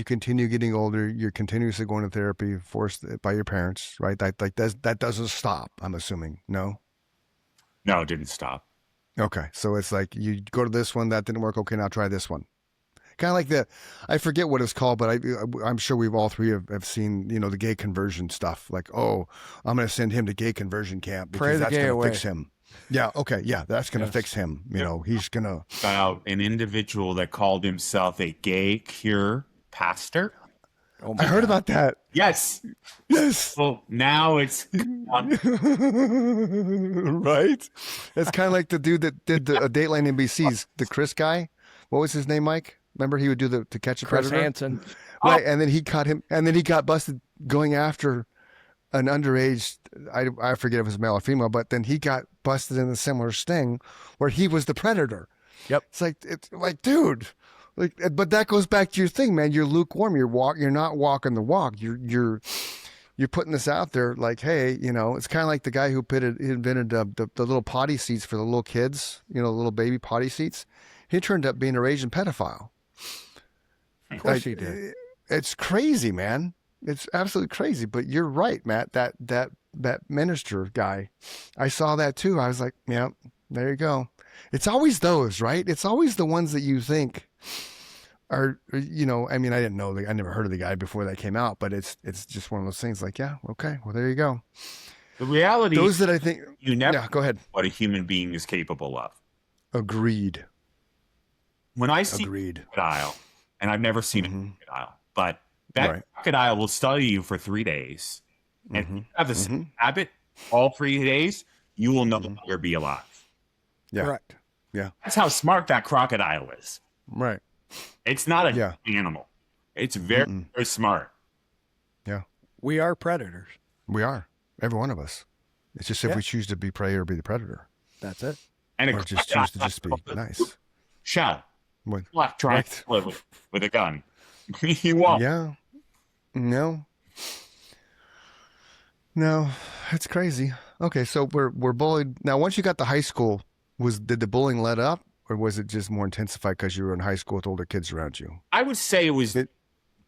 continue getting older, you're continuously going to therapy, forced by your parents, right? That doesn't stop, I'm assuming. No? No, it didn't stop. Okay. So it's like you go to this one, that didn't work. Okay, now try this one. Kind of like I forget what it's called, but I'm sure we've all three have seen, the gay conversion stuff. Like, oh, I'm going to send him to gay conversion camp Pray because the that's gay going to away. fix him. Yeah. Okay. Yeah. That's going to Yes. fix him. He's going to. About an individual that called himself a gay cure pastor. Oh my I heard God. about that. Yes. Yes. Well, now it's Right. It's kind of like the dude that did the Dateline NBC's, the Chris guy. What was his name, Mike? Remember he would do the To Catch a Chris Predator? Hansen. Right, and then he caught him, and then he got busted going after an underage. I forget if it was male or female, but then he got busted in a similar sting where he was the predator. Yep. It's like, dude, but that goes back to your thing, man. You're lukewarm. You're not walking the walk. You're putting this out there, like, hey, it's kind of like the guy who invented the little potty seats for the little kids, the little baby potty seats. He turned up being a raging pedophile. Of course he did. It's crazy, man. It's absolutely crazy. But you're right, Matt. That minister guy, I saw that too. I was like, yeah, there you go. It's always those, right? It's always the ones that you think are, I didn't know, I never heard of the guy before that came out, but it's just one of those things like, yeah, okay, well, there you go. the reality. Those that I think, You never yeah, go ahead. know what a human being is capable of. Agreed. When I see Agreed. a crocodile, and I've never seen Mhm. a crocodile, but that Right. crocodile will study you for 3 days. And if Mhm. you have the same habit all 3 days, you will no longer be alive. Yeah. Correct. That's how smart that crocodile is. Right. It's not a Yeah. animal. It's very, very smart. We are predators. We are. Every one of us. It's just if Yeah. we choose to be prey or be the predator. That's it. And Or just choose to just be nice. Shut What? up. Try Right. to live with a gun. You won't. Yeah. No. No. It's crazy. Okay, so we're bullied. Now, once you got to high school, did the bullying let up, or was it just more intensified because you were in high school with older kids around you? I would say it was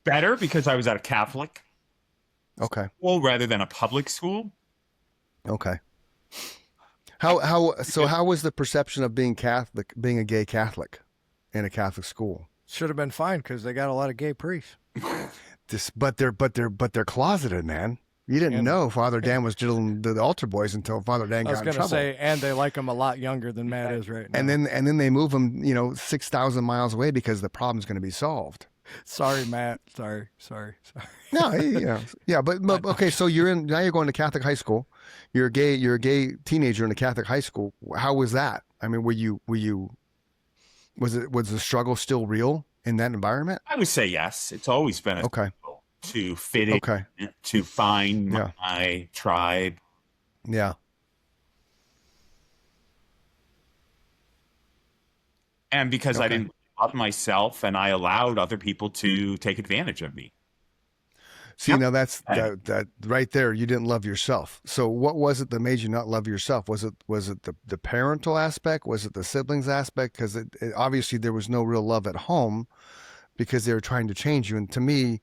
better because I was at a Catholic Okay. school rather than a public school. Okay. How was the perception of being Catholic, being a gay Catholic in a Catholic school? Should have been fine because they got a lot of gay priests. But they're closeted, man. You didn't know Father Dan was diddling the altar boys until Father Dan got in trouble. I was going to say, and they like him a lot younger than Matt is right now. And then they move him, 6,000 miles away because the problem's going to be solved. Sorry, Matt. Sorry. No, yeah, but okay. So now you're going to Catholic high school. You're a gay teenager in a Catholic high school. How was that? I mean, was the struggle still real in that environment? I would say yes. It's always been a struggle to fit in, to find my tribe. Yeah. And because I didn't love myself and I allowed other people to take advantage of me. See, now that's that right there. You didn't love yourself. So what was it that made you not love yourself? Was it the parental aspect? Was it the siblings aspect? Because obviously there was no real love at home because they were trying to change you. And to me,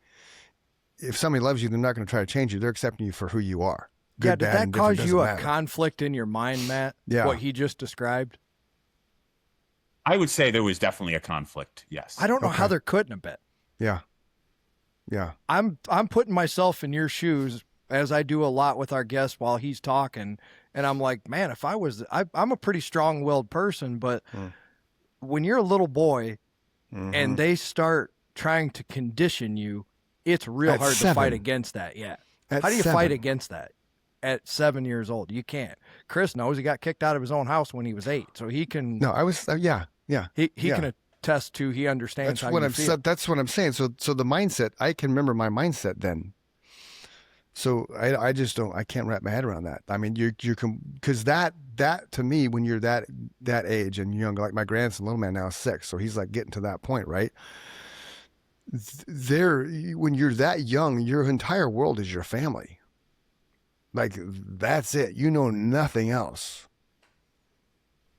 if somebody loves you, they're not going to try to change you. They're accepting you for who you are. Good, did that cause you a conflict in your mind, Matt? Yeah. What he just described? I would say there was definitely a conflict, yes. I don't know how there couldn't have been. Yeah. Yeah. I'm putting myself in your shoes as I do a lot with our guests while he's talking. And I'm like, man, if I'm a pretty strong-willed person, but when you're a little boy and they start trying to condition you, it's real hard to fight against that. Yeah. How do you fight against that at 7 years old? You can't. Chris knows he got kicked out of his own house when he was 8. So he can. No, I was, yeah. He can attest to, he understands how you feel. That's what I'm saying. So the mindset, I can remember my mindset then. So I just I can't wrap my head around that. I mean, because that to me, when you're that age and young, like my grandson, little man now is 6. So he's like getting to that point, right? When you're that young, your entire world is your family. Like that's it. You know nothing else.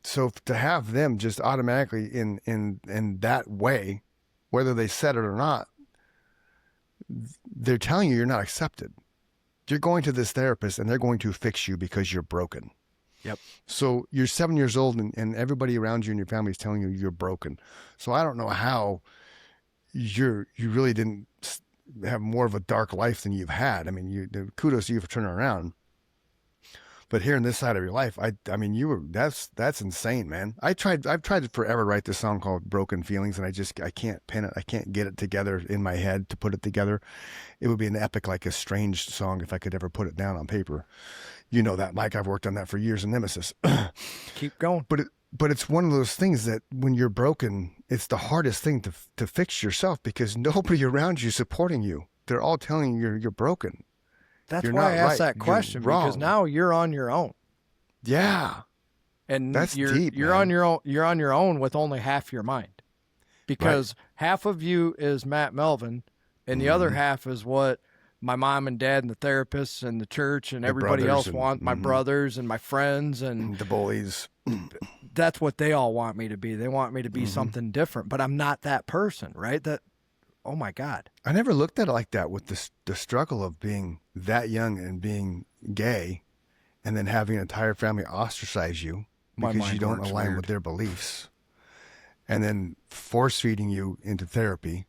So to have them just automatically in that way, whether they said it or not, they're telling you you're not accepted. You're going to this therapist and they're going to fix you because you're broken. Yep. So you're 7 years old and everybody around you and your family is telling you you're broken. So I don't know how you really didn't have more of a dark life than you've had. I mean, kudos to you for turning around. But here in this side of your life, I mean, that's insane, man. I've tried forever to write this song called Broken Feelings, and I can't pin it. I can't get it together in my head to put it together. It would be an epic, like a strange song if I could ever put it down on paper. You know that, Mike. I've worked on that for years in Nemesis. Keep going. But it's one of those things that when you're broken, it's the hardest thing to fix yourself because nobody around you is supporting you. They're all telling you you're broken. That's why I asked that question, because now you're on your own. Yeah. And that's deep, you're on your own. You're on your own with only half your mind, because half of you is Matt Melvin, and the other half is what my mom and dad and the therapists and the church and everybody else want. My brothers and my friends and the bullies. That's what they all want me to be. They want me to be something different, but I'm not that person, right? Oh my God. I never looked at it like that, with the struggle of being that young and being gay and then having an entire family ostracize you because you don't align with their beliefs, and then force feeding you into therapy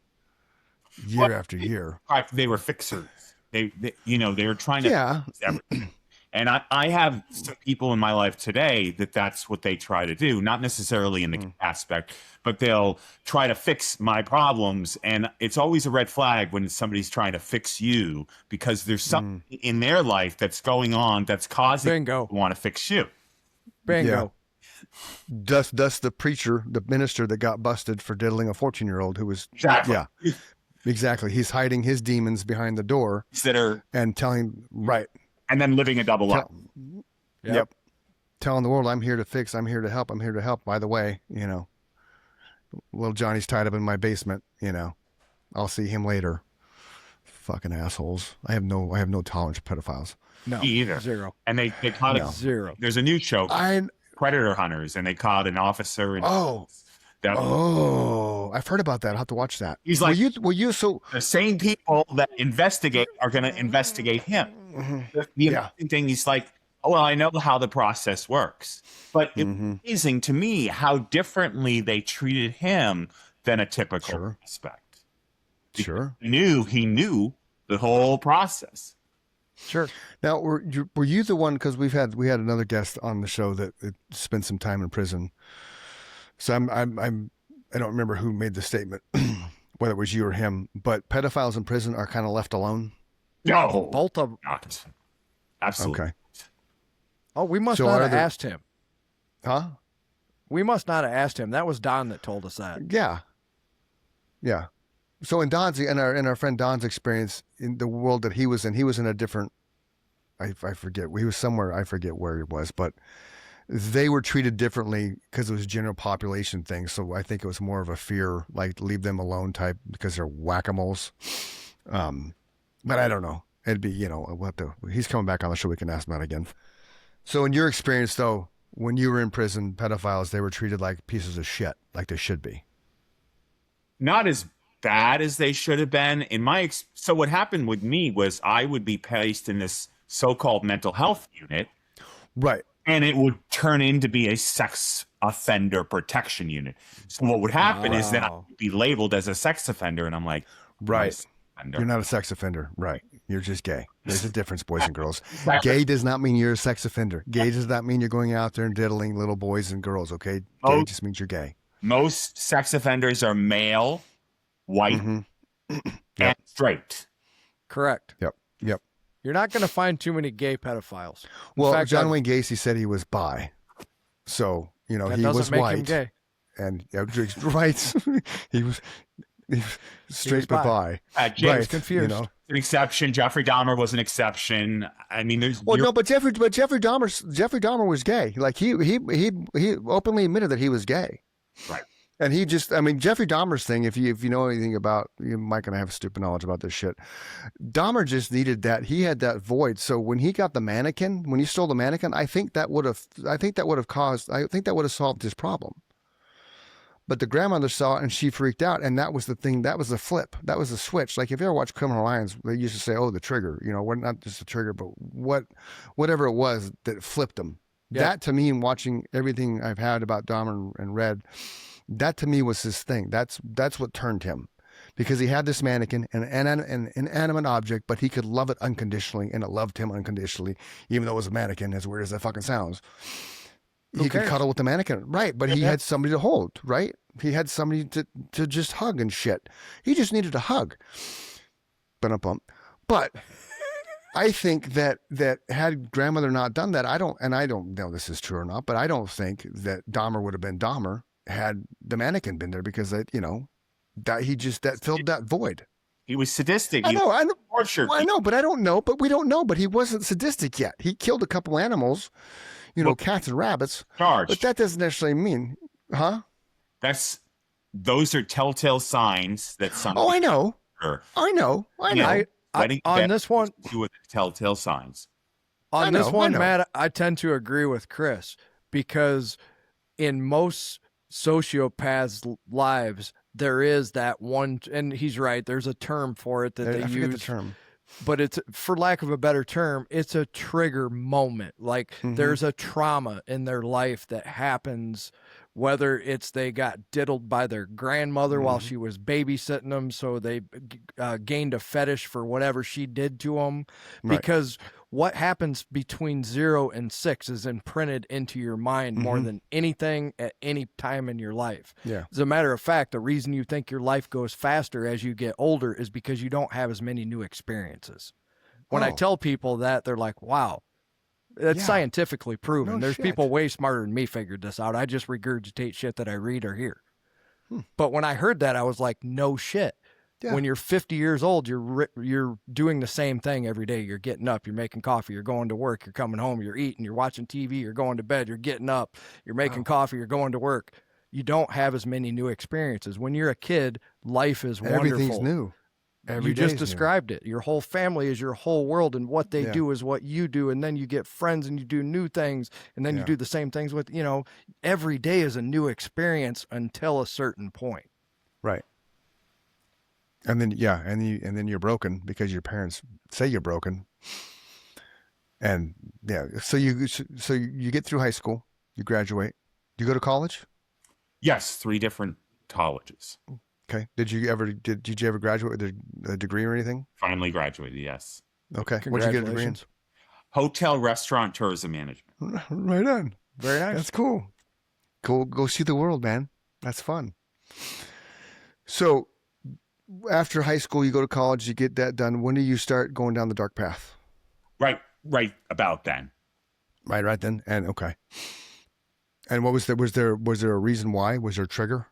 year after year. They were fixers. They were trying to fix everything. And I have some people in my life today that's what they try to do, not necessarily in the aspect, but they'll try to fix my problems. And it's always a red flag when somebody's trying to fix you, because there's something in their life that's going on that's causing them to want to fix you. Bingo. Yeah. Thus the preacher, the minister that got busted for diddling a 14-year-old who was... Exactly. Yeah, exactly. He's hiding his demons behind the door and telling... Right. And then living a double life. Yep. telling the world, I'm here to fix, I'm here to help, I'm here to help. By the way, little Johnny's tied up in my basement, I'll see him later. Fucking assholes. I have no tolerance for pedophiles. No, Me either. Zero. And they caught it. Zero. There's a new show, Predator Hunters, and they caught an officer. And I've heard about that. I'll have to watch that. He's like, were you so the same people that investigate are going to investigate him. Mm-hmm. The amazing thing, he's like, oh, well, I know how the process works, but it's amazing to me how differently they treated him than a typical suspect. Sure. He knew the whole process. Sure. Now, were you the one? Because we had another guest on the show that spent some time in prison. So I don't remember who made the statement, whether it was you or him. But pedophiles in prison are kind of left alone. No, both of them. Not. Absolutely. Okay. Oh, we must not have asked him. Huh? We must not have asked him. That was Don that told us that. Yeah. Yeah. So in our friend Don's experience in the world that he was in a different, I forget, he was somewhere, I forget where he was, but they were treated differently because it was a general population thing. So I think it was more of a fear, like leave them alone type, because they're whack-a-moles. But I don't know. It'd be, we'll have to, he's coming back on the show. We can ask him that again. So in your experience though, when you were in prison, pedophiles, they were treated like pieces of shit, like they should be. Not as bad as they should have been. So what happened with me was I would be placed in this so-called mental health unit. Right. And it would turn into be a sex offender protection unit. So what would happen is that I would be labeled as a sex offender, and I'm like, right. You're not a sex offender. Right. You're just gay. There's a difference, boys and girls. Gay does not mean you're a sex offender. Gay does not mean you're going out there and diddling little boys and girls, okay? Gay just means you're gay. Most sex offenders are male, white, and straight. Correct. Yep. You're not going to find too many gay pedophiles. Well, fact, John Wayne Gacy said he was bi. So, he was white. Him gay. And right. he was straight but bi. James confused. An exception. Jeffrey Dahmer was an exception. I mean, there's but Jeffrey Dahmer was gay. Like he openly admitted that he was gay. Right. And Jeffrey Dahmer's thing, if you know anything about, you might gonna have stupid knowledge about this shit. Dahmer just needed that. He had that void. So when he got the mannequin, when he stole the mannequin, I think that would have solved his problem. But the grandmother saw it and she freaked out, and that was the thing. That was the flip. That was the switch. Like if you ever watch Criminal Minds, they used to say, "Oh, the trigger." Not just the trigger, but whatever it was that flipped him. Yeah. That to me, in watching everything I've had about Dahmer and read, that to me was his thing. That's what turned him, because he had this mannequin, an inanimate object, but he could love it unconditionally, and it loved him unconditionally, even though it was a mannequin. As weird as that fucking sounds. He could cuddle with the mannequin, right? But he had somebody to hold, right? He had somebody to just hug and shit. He just needed a hug. But I think that had grandmother not done that, I don't know this is true or not, but I don't think that Dahmer would have been Dahmer had the mannequin been there, because that filled that void. He was sadistic. I know, but I don't know. But we don't know. But he wasn't sadistic yet. He killed a couple animals. Cats and rabbits. Charged. But that doesn't necessarily mean, huh? Those are telltale signs that something. Oh, I know. On this one, with telltale signs. On this one, Matt, I tend to agree with Chris, because in most sociopaths' lives, there is that one, and he's right. There's a term for it that they use. I forget the term. But it's, for lack of a better term, it's a trigger moment. Like there's a trauma in their life that happens, whether it's they got diddled by their grandmother while she was babysitting them, so they gained a fetish for whatever she did to them. Because what happens between 0 and 6 is imprinted into your mind more than anything at any time in your life. Yeah. As a matter of fact, the reason you think your life goes faster as you get older is because you don't have as many new experiences. When I tell people that, they're like, wow, that's scientifically proven. There's people way smarter than me figured this out. I just regurgitate shit that I read or hear. But when I heard that, I was like, no shit. Yeah. When you're 50 years old, you're doing the same thing every day. You're getting up, you're making coffee, you're going to work, you're coming home, you're eating, you're watching TV, you're going to bed, you're getting up, you're making coffee, you're going to work. You don't have as many new experiences. When you're a kid, life is wonderful. Everything's new. You just described it. Your whole family is your whole world, and what they do is what you do. And then you get friends and you do new things, and then you do the same things with, every day is a new experience until a certain point. Right. And then, and then you're broken because your parents say you're broken. And so you get through high school, you graduate, you go to college? Yes, 3 different colleges. Okay. Did you ever graduate with a degree or anything? Finally graduated, yes. Okay. What did you get a degree in? Hotel, restaurant, tourism management. Right on. Very nice. That's cool. Go see the world, man. That's fun. So after high school, you go to college, you get that done. When do you start going down the dark path? Right about then. Right then. And okay. And what was there a reason why? Was there a trigger?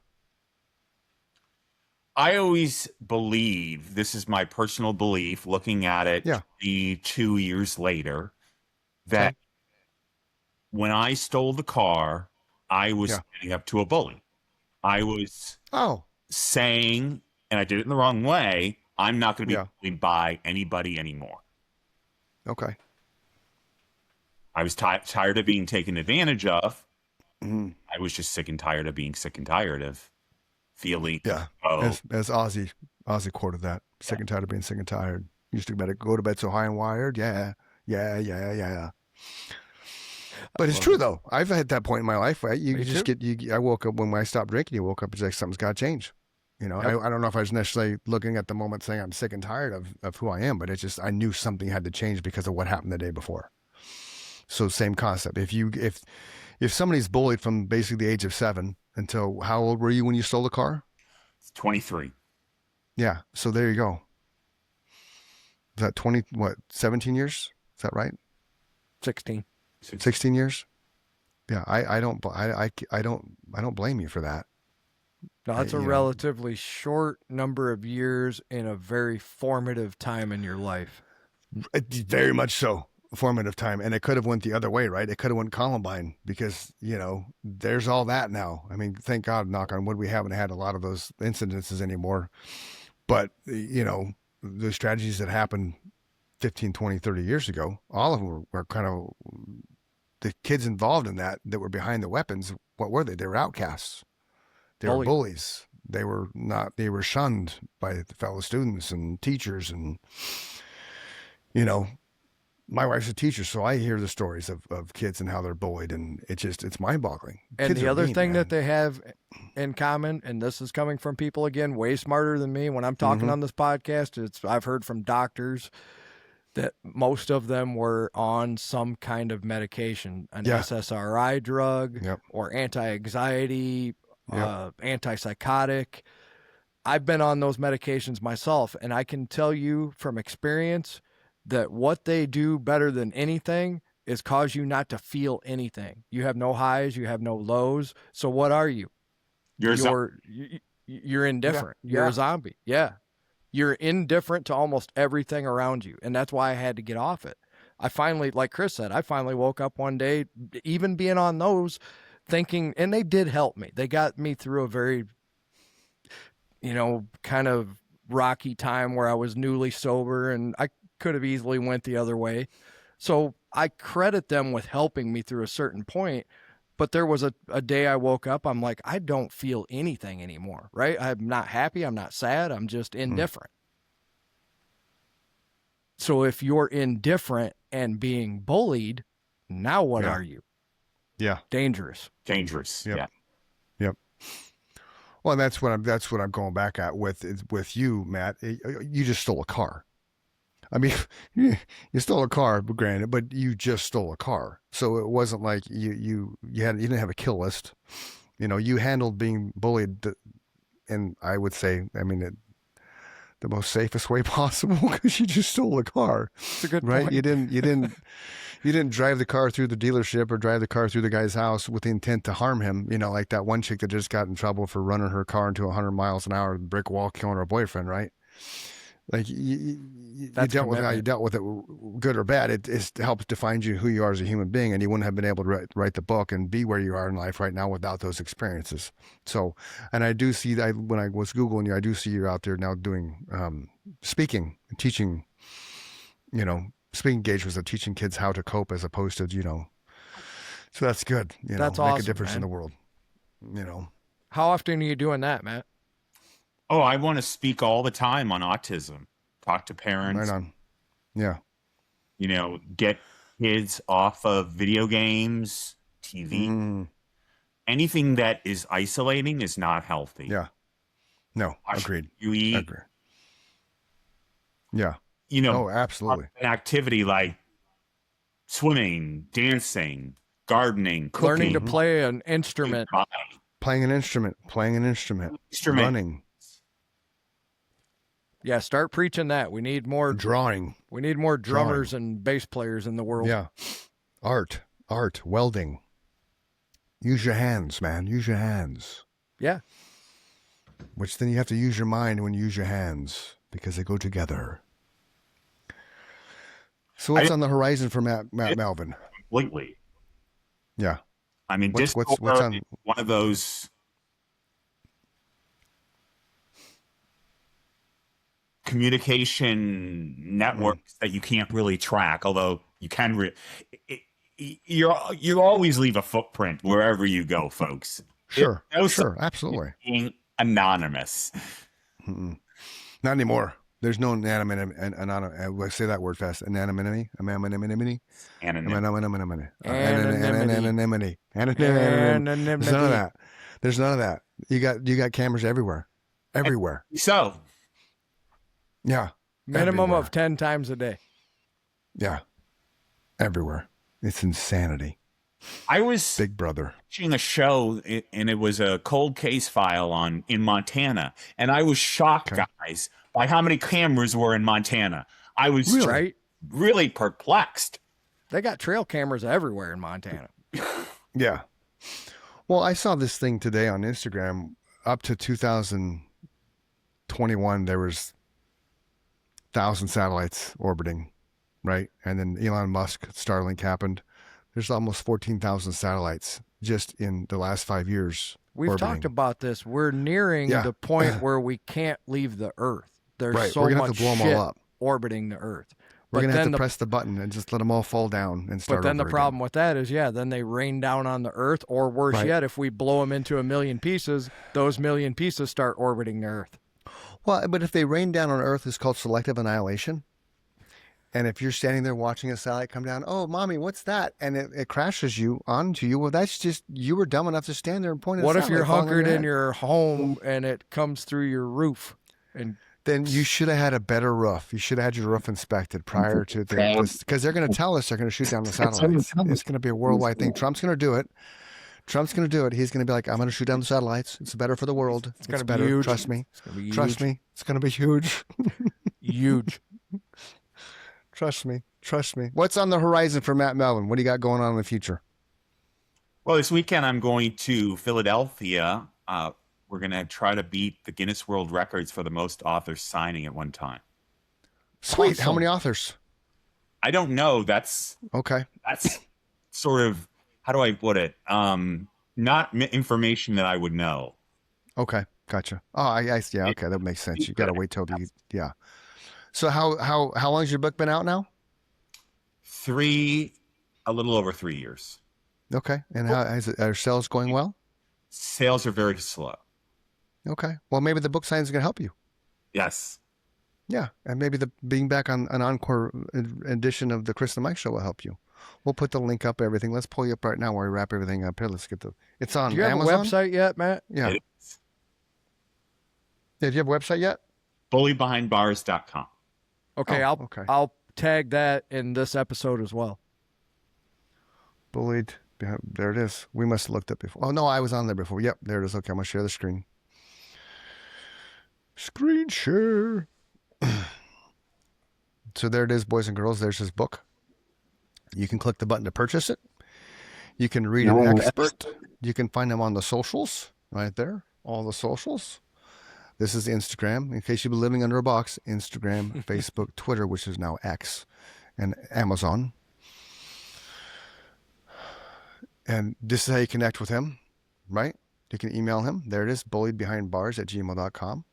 I always believe, this is my personal belief, looking at it the 2 years later, that when I stole the car, I was standing up to a bully. I was saying, and I did it in the wrong way, I'm not going to be bullied by anybody anymore. Okay. I was tired of being taken advantage of. Mm-hmm. I was just sick and tired of being sick and tired of feeling. Yeah. As Ozzy quoted that, sick and tired of being sick and tired. Used to go to bed so high and wired. Yeah. But it's true though. I've had that point in my life. Right? I woke up when I stopped drinking. You woke up, it's like something's got to change. I don't know if I was necessarily looking at the moment saying I'm sick and tired of who I am, but it's just I knew something had to change because of what happened the day before. So same concept. If somebody's bullied from basically the age of 7 until how old were you when you stole the car? 23. Yeah. So there you go. Is that 17 years? Is that right? 16. 16 years? Yeah. I don't blame you for that. No, that's a relatively short number of years in a very formative time in your life. Very much so. Formative time, and it could have went the other way, right? It could have went Columbine because there's all that now. I mean, thank God, knock on wood, we haven't had a lot of those incidences anymore. But the strategies that happened 15, 20, 30 years ago, all of them were kind of the kids involved in that were behind the weapons. What were they? They were outcasts. They were bullies. They were shunned by the fellow students and teachers, and my wife's a teacher, so I hear the stories of kids and how they're bullied, and it's mind-boggling. And the other thing that they have in common, and this is coming from people, again, way smarter than me, when I'm talking on this podcast, I've heard from doctors that most of them were on some kind of medication, an SSRI drug or anti-anxiety, antipsychotic. I've been on those medications myself, and I can tell you from experience that what they do better than anything is cause you not to feel anything. You have no highs, you have no lows. So what are you? You're indifferent. You're a zombie. Yeah. You're indifferent to almost everything around you. And that's why I had to get off it. I finally, like Chris said, I finally woke up one day, even being on those, thinking, and they did help me. They got me through a very, kind of rocky time where I was newly sober, and I could have easily went the other way. So I credit them with helping me through a certain point. But there was a day I woke up, I'm like, I don't feel anything anymore, right? I'm not happy. I'm not sad. I'm just indifferent. So if you're indifferent and being bullied, now what are you? Yeah. Dangerous. Yep. Yeah. Yep. Well, that's what I'm going back at with you, Matt. You just stole a car. I mean, you stole a car, granted, but you just stole a car. So it wasn't like you didn't have a kill list. You handled being bullied, and I would say, the most safest way possible, because you just stole a car. It's a good right. point. You didn't drive the car through the dealership or drive the car through the guy's house with the intent to harm him. Like that one chick that just got in trouble for running her car into 100 miles an hour, brick wall, killing her boyfriend. Right. Like you That's dealt with how you commitment. dealt with it, good or bad. It helps define you who you are as a human being, and you wouldn't have been able to write the book and be where you are in life right now without those experiences. So, and I do see that when I was Googling you, I do see you're out there now doing speaking, teaching, speaking engagements of teaching kids how to cope as opposed to, so that's good. That's Make a awesome, difference in man. the world. How often are you doing that, Matt? Oh, I want to speak all the time on autism. Talk to Right parents, on. Yeah. get kids off of video games, TV. Mm, Anything that is isolating is not healthy. yeah. No. Watch Agreed. you eat. Agree. Yeah. You know, Oh, absolutely. an activity like swimming, dancing, gardening, Learning to cooking, play an instrument. Playing an instrument, instrument, running, Yeah, start preaching that. We need more drawing. drummers and bass players in the world. Yeah. Art, welding. Use your hands, man. Use your hands. Yeah. Which then you have to use your mind when you use your hands because they go together. So what's on the horizon for Matt Melvin? completely. Yeah. I mean, What's Discord on? is one of those communication networks that you can't really track, although you can. You always leave a footprint wherever you go, folks. Sure. No Sure. Absolutely. being anonymous. Mm-mm. Not anymore. There's no anonymity. Say that word fast. Anonymity. Anonymity. Anonymity. Anonymity. There's none of that. There's none of that. You got cameras everywhere. Everywhere. So, Yeah. Minimum Everywhere. of 10 times a day. Yeah. Everywhere. It's insanity. I was Big brother. watching a show, and it was a cold case file in Montana, and I was shocked, Okay. guys, by how many cameras were in Montana. I was Really? Right? really perplexed. They got trail cameras everywhere in Montana. Yeah. Well, I saw this thing today on Instagram. Up to 2021, there was 1,000 satellites orbiting, right? And then Elon Musk, Starlink happened. There's almost 14,000 satellites just in the last 5 years. We've orbiting. talked about this. We're nearing Yeah. the point where we can't leave the Earth. There's Right. so We're going to have much to blow them shit all up. orbiting the Earth. We're going to have then to press the button and just let them all fall down and start But then the over problem again. with that is, then they rain down on the Earth, or worse Right. yet, if we blow them into a million pieces, those million pieces start orbiting the Earth. Well, but if they rain down on Earth, it's called selective annihilation. And if you're standing there watching a satellite come down, oh, mommy, what's that? And it crashes you onto you. Well, that's just, you were dumb enough to stand there and point at What the if you're satellite falling on hunkered in head? your home and it comes through your roof? And Then you should have had a better roof. You should have had your roof inspected prior to this, because they're going to tell us they're going to shoot down the satellites. It's going to be a worldwide thing. Trump's going to do it. He's going to be like, I'm going to shoot down the satellites. It's better for the world. It's gonna be better. huge. Trust me. it's going to be Trust me. It's going to be huge. huge. Trust me. Trust me. What's on the horizon for Matt Melvin? What do you got going on in the future? Well, this weekend I'm going to Philadelphia. We're going to try to beat the Guinness World Records for the most authors signing at one time. Sweet. How Awesome. many authors? I don't know. That's Okay. sort of, how do I put it? Not information that I would know. Okay. Gotcha. Oh, I yeah. Okay. That makes sense. You got to wait till yeah. So how long has your book been out now? A little over 3 years. Okay. And are sales going well? Sales are very slow. Okay. Well, maybe the book signing is going to help you. Yes. Yeah. And maybe being back on an encore edition of the Chris and Mike show will help you. We'll put the link up, everything. Let's pull you up right now while we wrap everything up here. Let's get it's on Do you have Amazon. a website yet, Matt? Yeah. It is Yeah. Do you have a website yet? bullybehindbars.com. Okay, Oh, okay. I'll tag that in this episode as well. Bullied. There it is. We must have looked up before. Oh, no, I was on there before. Yep, there it is. Okay, I'm going to share the screen. Screen share. So there it is, boys and girls. There's his book. You can click the button to purchase it. You can read an expert. You can find him on the socials right there. All the socials. This is Instagram. In case you've been living under a box, Instagram, Facebook, Twitter, which is now X, and Amazon. And this is how you connect with him, right? You can email him. There it is, bulliedbehindbars@gmail.com.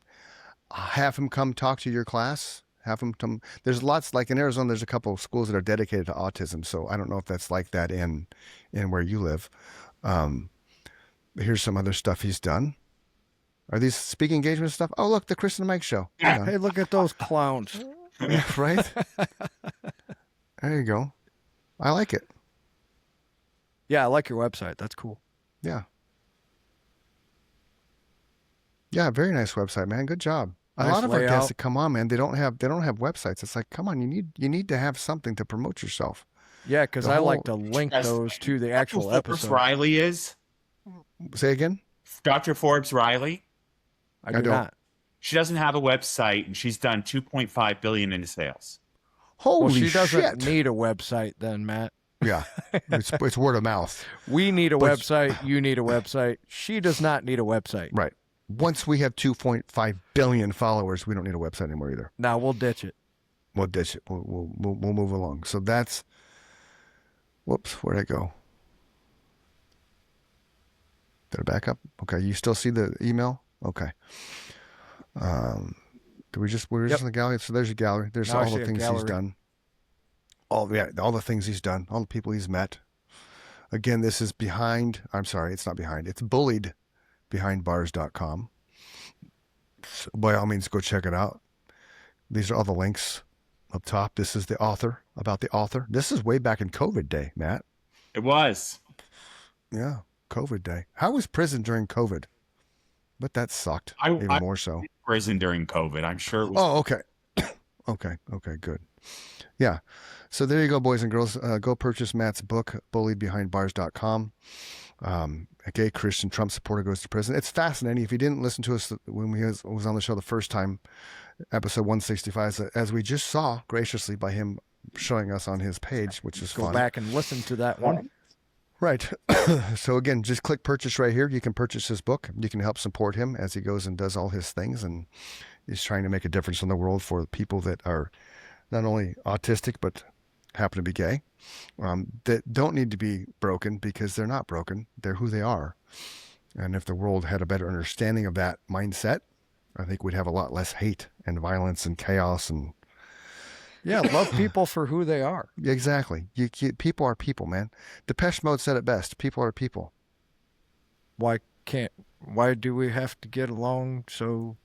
Have him come talk to your class. Have him come. There's lots, like in Arizona, there's a couple of schools that are dedicated to autism. So I don't know if that's like that in where you live. Here's some other stuff he's done. Are these speaking engagement stuff? Oh, look, the Chris and Mike show. Hey, look at those clowns. Yeah, right? There you go. I like it. Yeah, I like your website. That's cool. Yeah. Yeah, very nice website, man. Good job. A lot of our guests that come on, man, they don't have websites. It's like, come on, you need to have something to promote yourself. Yeah, because I like to link those to the actual episode. Riley is. Say again? Dr. Forbes Riley. I do not. She doesn't have a website, and she's done $2.5 billion in sales. Holy shit! Well, she shit. doesn't need a website, then, Matt. Yeah, it's word of mouth. We need a website. You need a website. She does not need a website. Right. Once we have 2.5 billion followers, we don't need a website anymore either. Now we'll ditch it. We'll ditch it. We'll move along. So that's. Whoops, where'd I go? Did I back up? Okay, you still see the email? Okay. We're just in the gallery. So there's your gallery. There's all the things he's done. All the things he's done. All the people he's met. Again, this is it's not behind. It's bulliedbehindbars.com. So by all means, go check it out. These are all the links up top. This is the author, about the author. This is way back in COVID day, Matt. It was. Yeah, COVID day. How was prison during COVID? But that sucked even more so. Prison during COVID, I'm sure it was. Oh, okay. Okay, good. Yeah. So there you go, boys and girls. Go purchase Matt's book, bulliedbehindbars.com. A gay Christian Trump supporter goes to prison. It's fascinating. If you didn't listen to us when we was on the show the first time, episode 165, as we just saw graciously by him showing us on his page, which is fun. Go back and listen to that one. Right. So again, just click purchase right here. You can purchase his book. You can help support him as he goes and does all his things, and he's trying to make a difference in the world for people that are not only autistic but happen to be gay, that don't need to be broken, because they're not broken. They're who they are. And if the world had a better understanding of that mindset, I think we'd have a lot less hate and violence and chaos and. Yeah, love people for who they are. Exactly. People are people, man. Depeche Mode said it best. People are people. Why do we have to get along so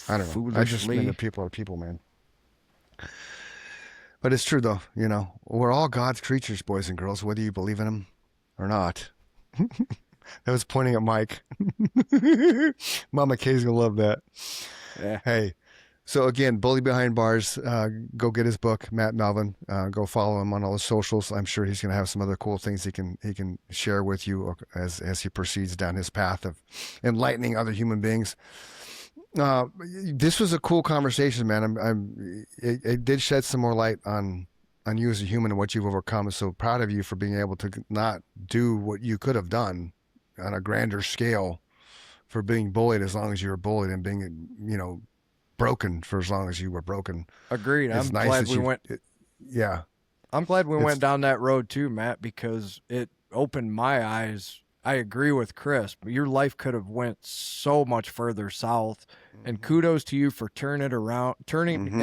I don't know. foolishly? I just mean that people are people, man. But it's true, though. You know, we're all God's creatures, boys and girls, whether you believe in him or not. That was pointing at Mike. Mama Kay's going to love that. Yeah. Hey. So again, Bully Behind Bars, go get his book, Matt Melvin. Go follow him on all the socials. I'm sure he's going to have some other cool things he can share with you as he proceeds down his path of enlightening other human beings. This was a cool conversation, man. It did shed some more light on you as a human and what you've overcome. I'm so proud of you for being able to not do what you could have done on a grander scale, for being bullied as long as you were bullied, and being, broken for as long as you were broken. Agreed. I'm glad we went down that road too, Matt, because it opened my eyes. I agree with Chris, but your life could have went so much further south, and kudos to you for turning it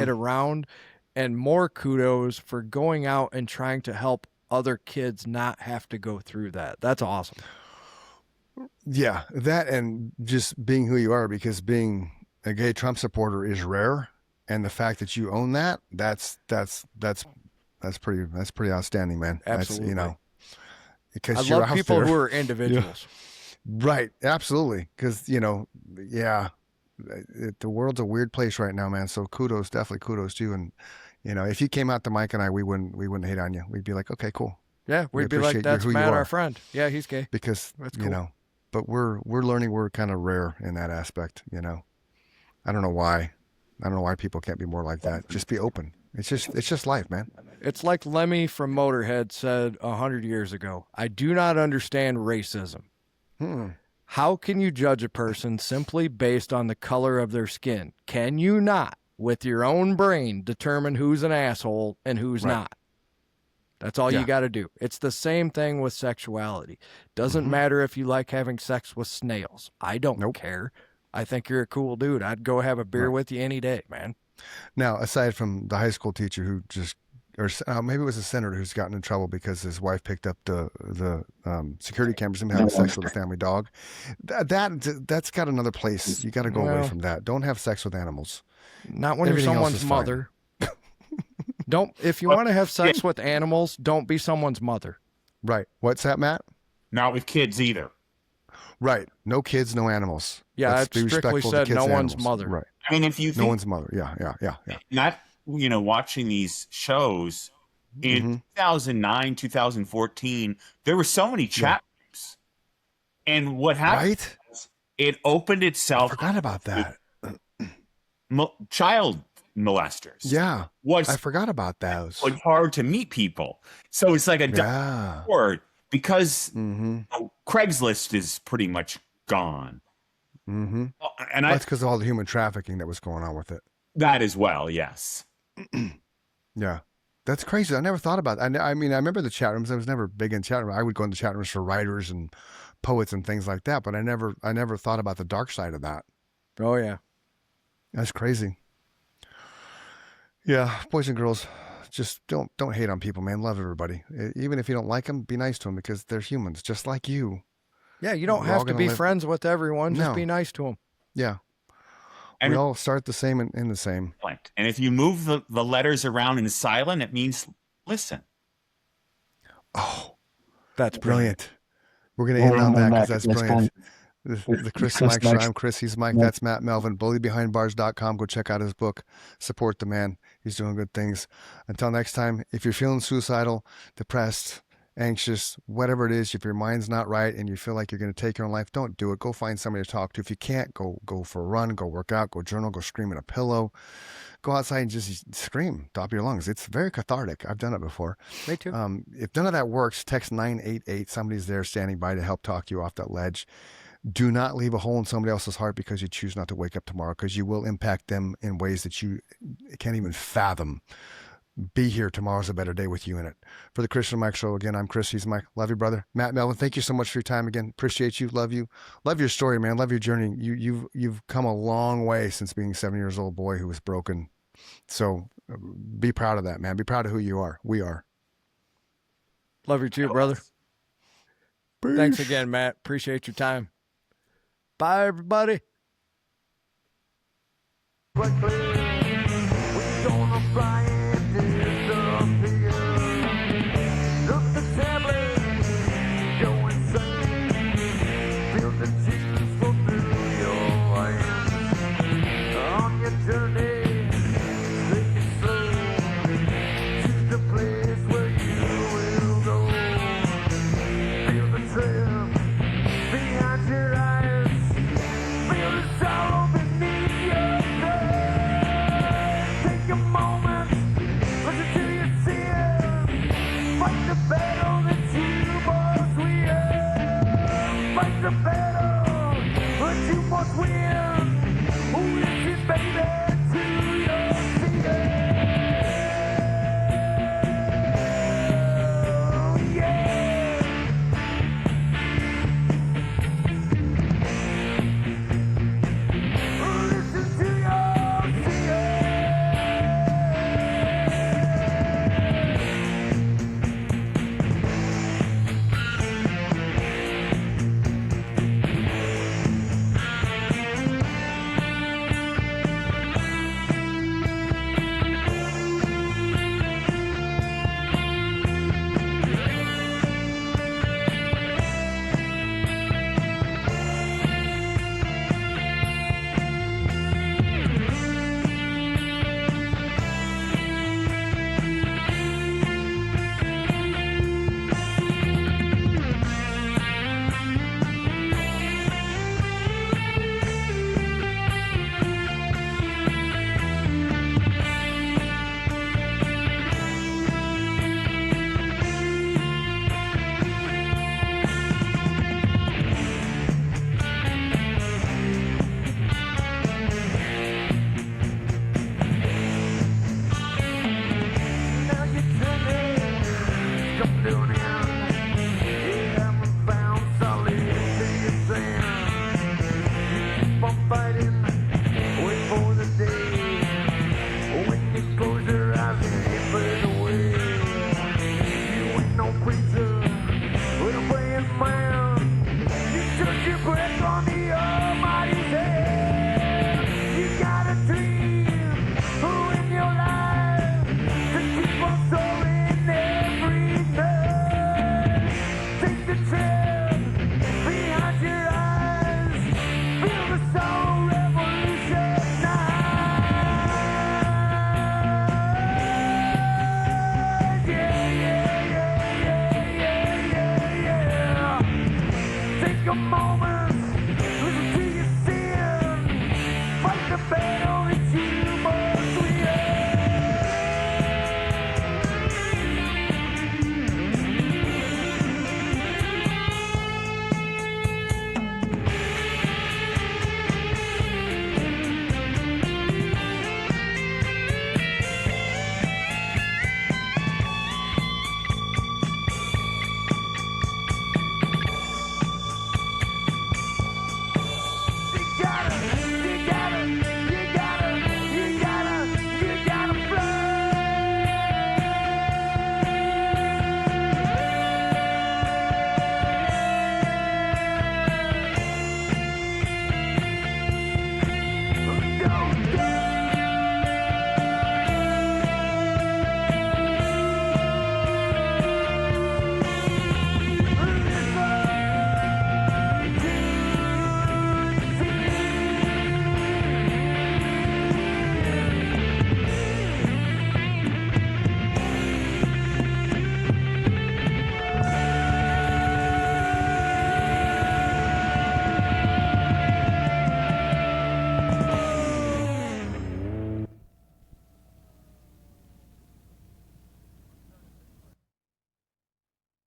around, and more kudos for going out and trying to help other kids not have to go through that. That's awesome. Yeah, that, and just being who you are, because being a gay Trump supporter is rare, and the fact that you own that's pretty outstanding, man. Absolutely. That's, because I you're love out people there. who are individuals. Right, absolutely. Because the world's a weird place right now, man. So definitely kudos to you. And if you came out to Mike and I, we wouldn't hate on you. We'd be like, okay, cool. Yeah, we'd be like, that's Matt, our friend. Yeah, he's gay. Because that's cool. But we're learning we're kind of rare in that aspect. I don't know why. I don't know why people can't be more like that. Just be open. It's just life, man. It's like Lemmy from Motorhead said 100 years ago. I do not understand racism. How can you judge a person simply based on the color of their skin? Can you not, with your own brain, determine who's an asshole and who's not? That's all you got to do. It's the same thing with sexuality. Doesn't matter if you like having sex with snails. I don't care. I think you're a cool dude. I'd go have a beer with you any day, man. Now, aside from the high school teacher who just, or maybe it was a senator who's gotten in trouble because his wife picked up the security cameras and having sex with a family dog, that's got another place. You got to go away from that. Don't have sex with animals. Not when you're someone's mother. If you want to have sex with animals, don't be someone's mother. Right. What's that, Matt? Not with kids either. Right. No kids, no animals. Yeah, it's strictly said no one's mother. Right. I mean, if you think, no one's mother. Yeah. Not, watching these shows in 2009, 2014, there were so many chat rooms. And what happened was it opened itself. I forgot about that. Child molesters. Yeah. I forgot about those. It was hard to meet people. So it's like a word because Craigslist is pretty much gone. And that's because of all the human trafficking that was going on with it. That as well, yes. Yeah. That's crazy. I never thought about it. I mean, I remember the chat rooms. I was never big in chat rooms. I would go into chat rooms for writers and poets and things like that, but I never thought about the dark side of that. Oh, yeah. That's crazy. Yeah, boys and girls, just don't hate on people, man. Love everybody. Even if you don't like them, be nice to them because they're humans, just like you. Yeah, you don't have to be friends with everyone. Just be nice to them. Yeah. And we all start the same and end the same. And if you move the letters around in silent, it means listen. Oh, that's brilliant. We're going to end on that because that's brilliant. The Chris and Mike Show. I'm Chris. He's Mike. That's Matt Melvin. BullyBehindBars.com. Go check out his book. Support the man. He's doing good things. Until next time, if you're feeling suicidal, depressed, anxious, whatever it is, if your mind's not right and you feel like you're going to take your own life, don't do it. Go find somebody to talk to. If you can't, go for a run, go work out, go journal, go scream in a pillow. Go outside and just scream, top of your lungs. It's very cathartic. I've done it before. Me too. If none of that works, text 988. Somebody's there standing by to help talk you off that ledge. Do not leave a hole in somebody else's heart because you choose not to wake up tomorrow, because you will impact them in ways that you can't even fathom. Be here. Tomorrow's a better day with you in it. For the Chris and Mike Show, again, I'm Chris. He's Mike. Love you, brother. Matt Melvin, thank you so much for your time again. Appreciate you. Love you. Love your story, man. Love your journey. You've come a long way since being a 7 years old boy who was broken. So be proud of that, man. Be proud of who you are. We are. Love you too, brother. Peace. Thanks again, Matt. Appreciate your time. Bye, everybody. The battle, but you must win. Who is it, baby?